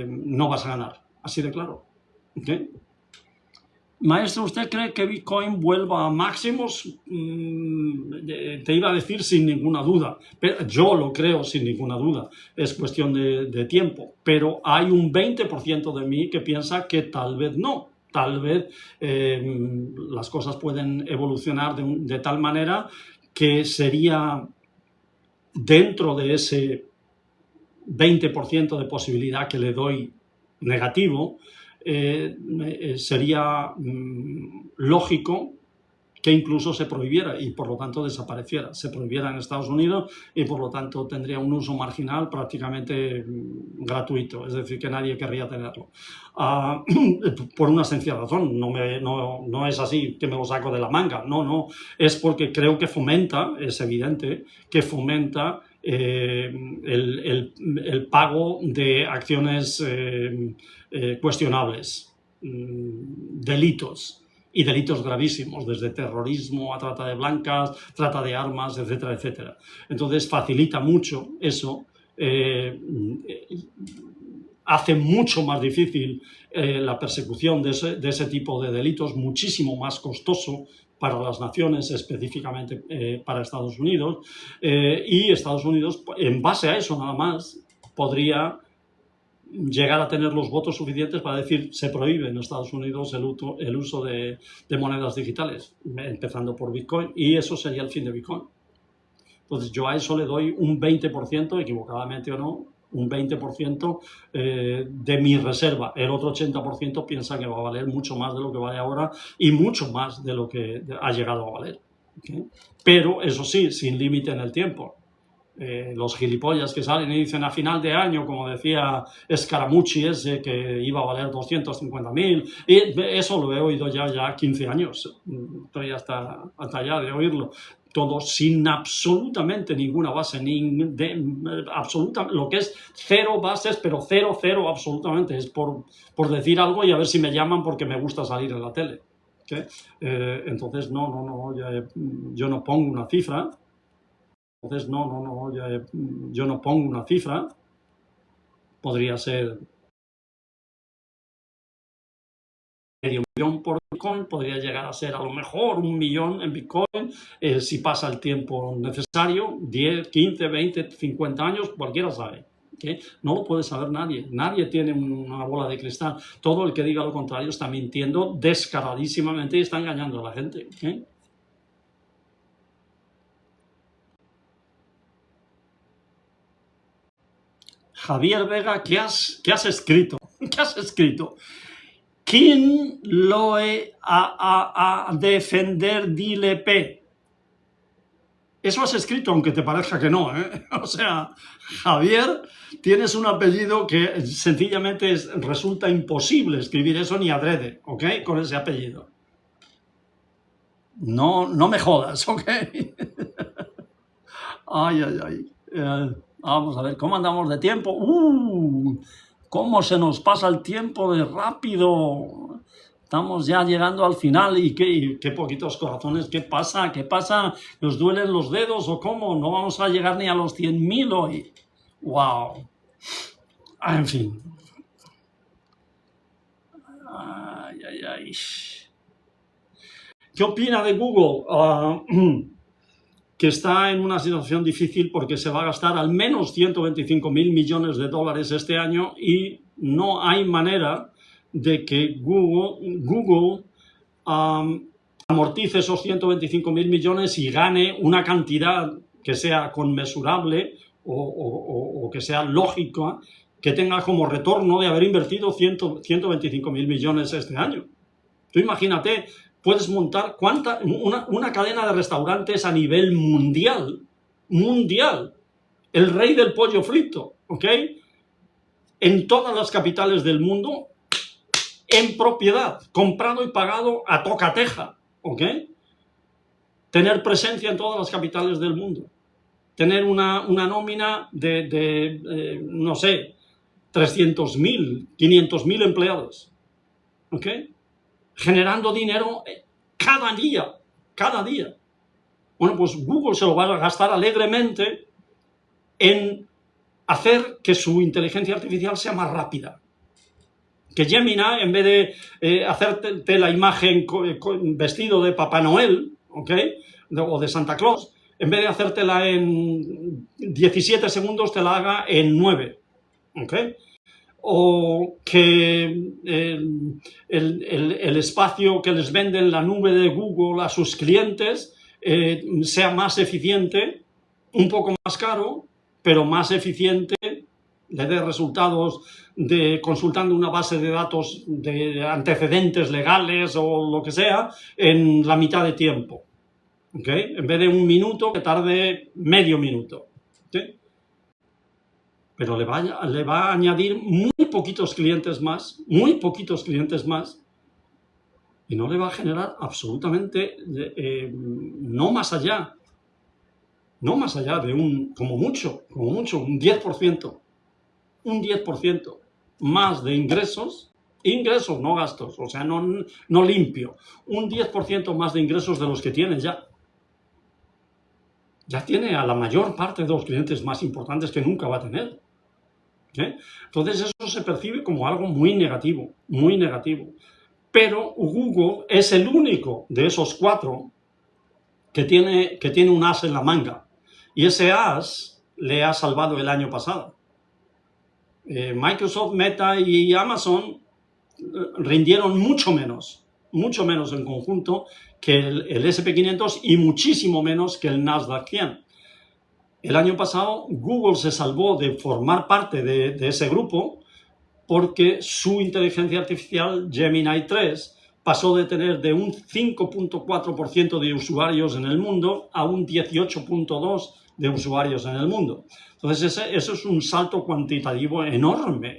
no vas a ganar. Así de claro. ¿Okay? Maestro, ¿usted cree que Bitcoin vuelva a máximos? Te iba a decir sin ninguna duda, pero yo lo creo sin ninguna duda, es cuestión de tiempo, pero hay un 20% de mí que piensa que tal vez no, tal vez las cosas pueden evolucionar de tal manera que sería dentro de ese 20% de posibilidad que le doy negativo, sería lógico que incluso se prohibiera y por lo tanto desapareciera. Se prohibiera en Estados Unidos y por lo tanto tendría un uso marginal prácticamente gratuito, es decir, que nadie querría tenerlo. Por una sencilla razón, no es así que me lo saco de la manga, no, es porque creo que fomenta, es evidente, que fomenta el pago de acciones cuestionables, delitos y delitos gravísimos, desde terrorismo a trata de blancas, trata de armas, etcétera, etcétera. Entonces facilita mucho eso, hace mucho más difícil la persecución de ese tipo de delitos, muchísimo más costoso para las naciones, específicamente para Estados Unidos, y Estados Unidos, en base a eso nada más, podría llegar a tener los votos suficientes para decir se prohíbe en Estados Unidos el uso de monedas digitales, empezando por Bitcoin, y eso sería el fin de Bitcoin. Entonces yo a eso le doy un 20%, equivocadamente o no, un 20% de mi reserva. El otro 80% piensa que va a valer mucho más de lo que vale ahora y mucho más de lo que ha llegado a valer. ¿Okay? Pero eso sí, sin límite en el tiempo. Los gilipollas que salen y dicen a final de año, como decía Scaramucci ese, que iba a valer 250.000, y eso lo he oído ya 15 años, estoy hasta allá de oírlo, todo sin absolutamente ninguna base, lo que es cero bases, pero cero absolutamente, es por decir algo y a ver si me llaman porque me gusta salir en la tele. ¿Okay? Entonces yo no pongo una cifra. Entonces, yo no pongo una cifra, podría ser medio millón por Bitcoin, podría llegar a ser a lo mejor 1 millón en Bitcoin, si pasa el tiempo necesario, 10, 15, 20, 50 años, cualquiera sabe. ¿Okay? No lo puede saber nadie, nadie tiene una bola de cristal. Todo el que diga lo contrario está mintiendo descaradísimamente y está engañando a la gente. ¿Okay? Javier Vega, ¿qué has escrito? ¿Qué has escrito? ¿Quién lo a defender dile P? Eso has escrito, aunque te parezca que no, ¿eh? O sea, Javier, tienes un apellido que sencillamente resulta imposible escribir eso ni adrede, ¿ok? Con ese apellido. No, no me jodas, ¿ok? Ay, ay, ay. Vamos a ver, ¿cómo andamos de tiempo? ¿Cómo se nos pasa el tiempo de rápido? Estamos ya llegando al final y qué poquitos corazones. ¿Qué pasa? ¿Qué pasa? ¿Nos duelen los dedos o cómo? No vamos a llegar ni a los 100.000 hoy. ¡Wow! En fin. Ay, ay, ay. ¿Qué opina de Google? Que está en una situación difícil porque se va a gastar al menos 125.000 millones de dólares este año y no hay manera de que Google amortice esos 125.000 millones y gane una cantidad que sea conmensurable o que sea lógica, que tenga como retorno de haber invertido 125.000 millones este año. Tú imagínate, puedes montar una cadena de restaurantes a nivel mundial, el rey del pollo frito, ¿ok? En todas las capitales del mundo, en propiedad, comprado y pagado a tocateja, ¿ok? Tener presencia en todas las capitales del mundo, tener una nómina de no sé, 300.000, 500.000 empleados, ¿ok? Generando dinero cada día. Bueno, pues Google se lo va a gastar alegremente en hacer que su inteligencia artificial sea más rápida. Que Gemini, en vez de hacerte la imagen vestido de Papá Noel, ¿ok? O de Santa Claus, en vez de hacértela en 17 segundos, te la haga en 9, ¿ok? O que el espacio que les vende en la nube de Google a sus clientes sea más eficiente, un poco más caro, pero más eficiente, le dé resultados consultando una base de datos de antecedentes legales o lo que sea en la mitad de tiempo. ¿Okay? En vez de 1 minuto, que tarde medio minuto. ¿Okay? Pero le va a añadir muy poquitos clientes más, y no le va a generar absolutamente, no más allá de como mucho, un 10%, más de ingresos, no gastos, o sea, no limpio, un 10% más de ingresos de los que tiene ya. Ya tiene a la mayor parte de los clientes más importantes que nunca va a tener. ¿Eh? Entonces eso se percibe como algo muy negativo. Pero Google es el único de esos 4 que tiene un as en la manga. Y ese as le ha salvado el año pasado. Microsoft, Meta y Amazon rindieron mucho menos en conjunto que el SP500 y muchísimo menos que el Nasdaq 100. El año pasado Google se salvó de formar parte de ese grupo porque su inteligencia artificial Gemini 3 pasó de tener de un 5.4% de usuarios en el mundo a un 18.2% de usuarios en el mundo. Entonces eso es un salto cuantitativo enorme,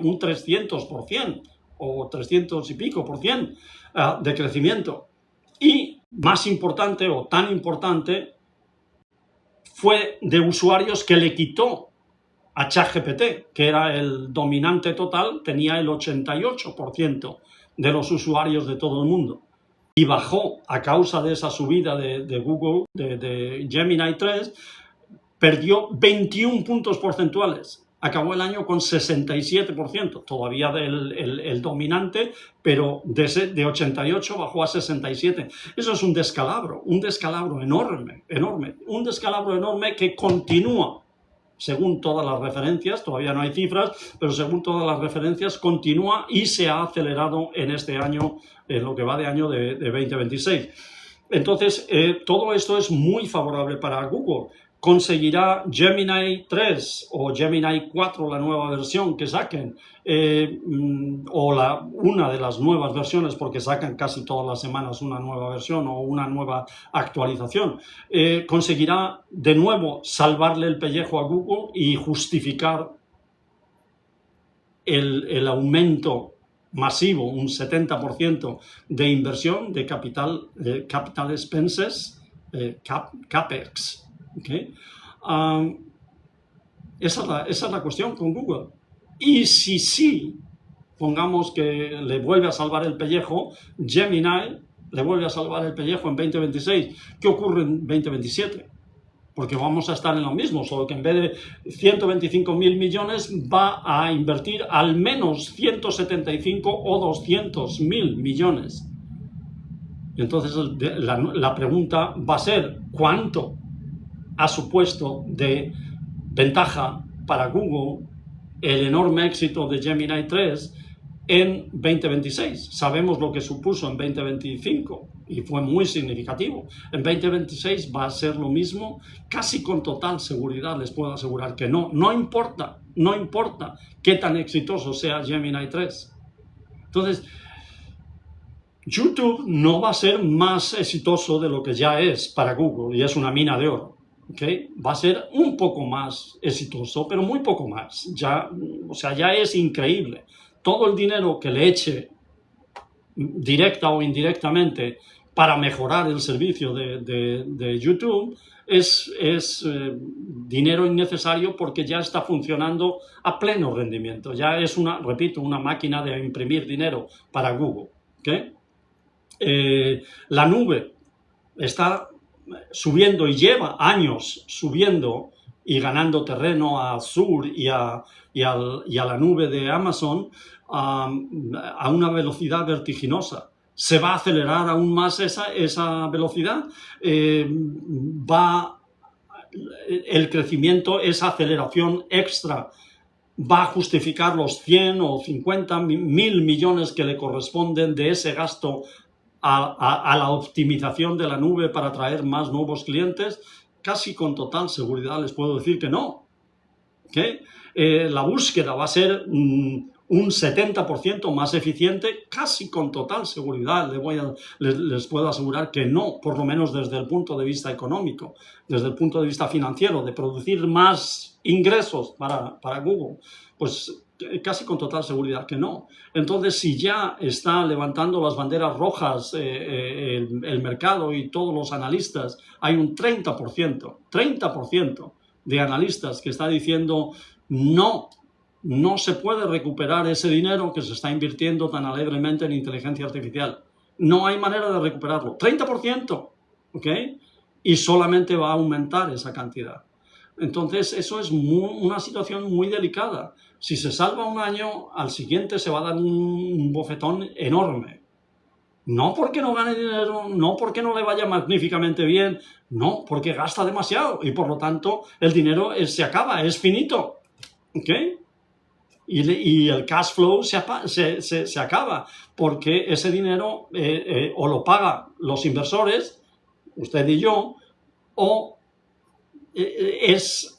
un 300% o 300 y pico por cien de crecimiento. Y más importante o tan importante fue de usuarios que le quitó a ChatGPT, que era el dominante total, tenía el 88% de los usuarios de todo el mundo. Y bajó a causa de esa subida de Google, de Gemini 3, perdió 21 puntos porcentuales acabó el año con 67%, todavía el dominante, pero de 88 bajó a 67. Eso es un descalabro enorme, enorme, un descalabro enorme que continúa. Según todas las referencias, todavía no hay cifras, pero según todas las referencias continúa y se ha acelerado en este año, en lo que va de año de 2026. Entonces, todo esto es muy favorable para Google. ¿Conseguirá Gemini 3 o Gemini 4, la nueva versión que saquen? O una de las nuevas versiones, porque sacan casi todas las semanas una nueva versión o una nueva actualización. ¿Conseguirá de nuevo salvarle el pellejo a Google y justificar el aumento masivo, un 70% de inversión de capital expenses, CAPEX? ¿Okay? Esa es la cuestión con Google. Y si sí, pongamos que le vuelve a salvar el pellejo, Gemini le vuelve a salvar el pellejo en 2026, ¿qué ocurre en 2027? Porque vamos a estar en lo mismo, solo que en vez de 125.000 millones va a invertir al menos 175 o 200.000 millones. Entonces la pregunta va a ser, ¿cuánto ha supuesto de ventaja para Google el enorme éxito de Gemini 3 en 2026? Sabemos lo que supuso en 2025 y fue muy significativo. En 2026 va a ser lo mismo, casi con total seguridad les puedo asegurar que no. No importa qué tan exitoso sea Gemini 3. Entonces, YouTube no va a ser más exitoso de lo que ya es para Google, y es una mina de oro. ¿Okay? Va a ser un poco más exitoso, pero muy poco más. Ya es increíble. Todo el dinero que le eche, directa o indirectamente, para mejorar el servicio de YouTube, es dinero innecesario porque ya está funcionando a pleno rendimiento. Ya es una máquina de imprimir dinero para Google. ¿Okay? La nube está subiendo y lleva años subiendo y ganando terreno a Azure y a la nube de Amazon a una velocidad vertiginosa. ¿Se va a acelerar aún más esa velocidad? El crecimiento, esa aceleración extra, va a justificar los 100 o 50 mil millones que le corresponden de ese gasto a la optimización de la nube para atraer más nuevos clientes. Casi con total seguridad les puedo decir que no. ¿Okay? La búsqueda va a ser un 70% más eficiente, casi con total seguridad les puedo asegurar que no, por lo menos desde el punto de vista económico, desde el punto de vista financiero, de producir más ingresos para Google, pues casi con total seguridad que no. Entonces, si ya está levantando las banderas rojas el mercado y todos los analistas, hay un 30% de analistas que está diciendo no se puede recuperar ese dinero que se está invirtiendo tan alegremente en inteligencia artificial. No hay manera de recuperarlo. 30%, ¿ok? Y solamente va a aumentar esa cantidad. Entonces, eso es una situación muy delicada. Si se salva un año, al siguiente se va a dar un bofetón enorme. No porque no gane dinero, no porque no le vaya magníficamente bien, no, porque gasta demasiado y por lo tanto el dinero se acaba, es finito. ¿Ok? Y el cash flow se acaba, porque ese dinero o lo pagan los inversores, usted y yo, o es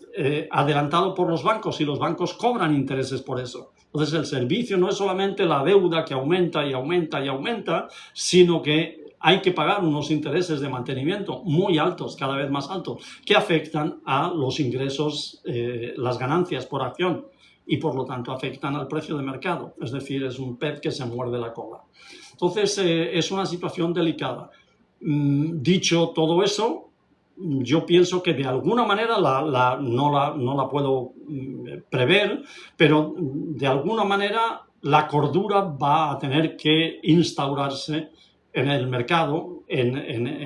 adelantado por los bancos y los bancos cobran intereses por eso. Entonces el servicio no es solamente la deuda que aumenta y aumenta y aumenta, sino que hay que pagar unos intereses de mantenimiento muy altos, cada vez más altos, que afectan a los ingresos, las ganancias por acción, y por lo tanto afectan al precio de mercado. Es decir, es un pez que se muerde la cola. Entonces es una situación delicada. Dicho todo eso, yo pienso que de alguna manera no la puedo prever, pero de alguna manera la cordura va a tener que instaurarse en el mercado,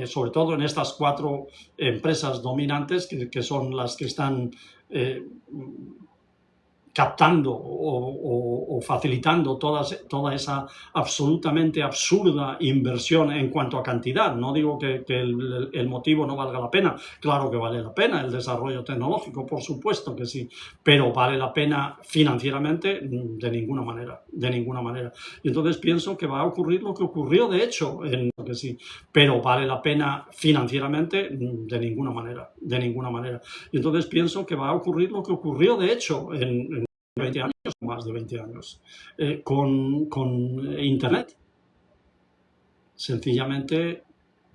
sobre todo en estas 4 empresas dominantes que son las que están captando o facilitando toda esa absolutamente absurda inversión en cuanto a cantidad. No digo que el motivo no valga la pena, claro que vale la pena el desarrollo tecnológico, por supuesto que sí, pero vale la pena financieramente de ninguna manera, de ninguna manera. Y entonces pienso que va a ocurrir lo que ocurrió de hecho, que sí, pero vale la pena financieramente de ninguna manera, de ninguna manera. Y entonces pienso que va a ocurrir lo que ocurrió de hecho en 20 años, más de 20 años, con Internet. Sencillamente,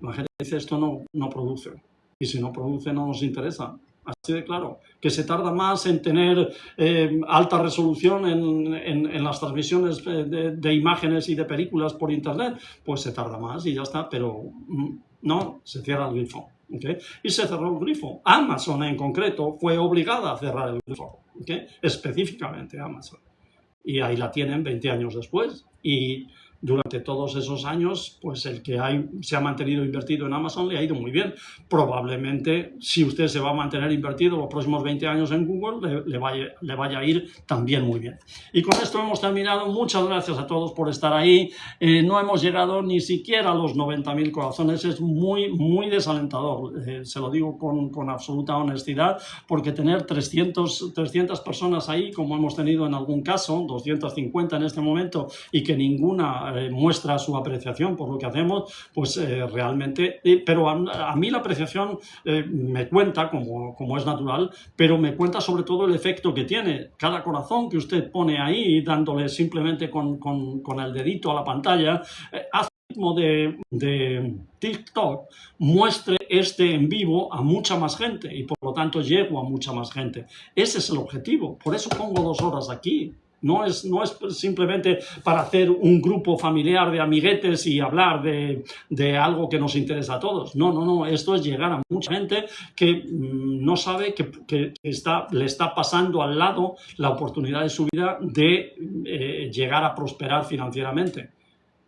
la gente dice esto no produce, y si no produce no nos interesa. Así de claro, que se tarda más en tener alta resolución en las transmisiones de imágenes y de películas por Internet, pues se tarda más y ya está, pero no, se cierra el grifo. ¿Okay? Y se cerró el grifo. Amazon en concreto fue obligada a cerrar el grifo, ¿okay? Específicamente Amazon. Y ahí la tienen 20 años después. Y durante todos esos años, pues el que se ha mantenido invertido en Amazon le ha ido muy bien. Probablemente, si usted se va a mantener invertido los próximos 20 años en Google, le vaya a ir también muy bien. Y con esto hemos terminado. Muchas gracias a todos por estar ahí. No hemos llegado ni siquiera a los 90.000 corazones. Es muy, muy desalentador. Se lo digo con absoluta honestidad, porque tener 300 personas ahí, como hemos tenido en algún caso, 250 en este momento, y que ninguna muestra su apreciación por lo que hacemos, pues realmente, pero a mí la apreciación me cuenta, como es natural, pero me cuenta sobre todo el efecto que tiene. Cada corazón que usted pone ahí, dándole simplemente con el dedito a la pantalla, hace de TikTok muestre en vivo a mucha más gente y por lo tanto llego a mucha más gente. Ese es el objetivo, por eso pongo 2 horas aquí. No es simplemente para hacer un grupo familiar de amiguetes y hablar de algo que nos interesa a todos. No, esto es llegar a mucha gente que no sabe que le está pasando al lado la oportunidad de su vida de llegar a prosperar financieramente.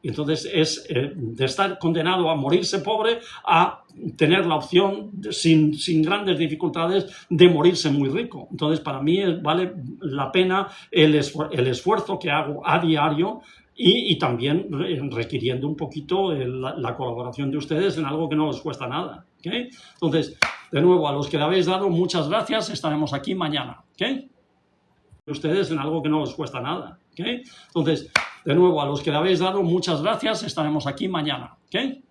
Entonces es de estar condenado a morirse pobre a tener la opción, sin grandes dificultades, de morirse muy rico. Entonces para mí vale la pena el esfuerzo que hago a diario y también requiriendo un poquito la colaboración de ustedes en algo que no les cuesta nada. ¿Okay? Entonces, de nuevo, a los que le habéis dado, muchas gracias. Estaremos aquí mañana. ¿Okay? Ustedes en algo que no les cuesta nada. ¿Okay? Entonces, de nuevo, a los que le habéis dado, muchas gracias. Estaremos aquí mañana. ¿Okay?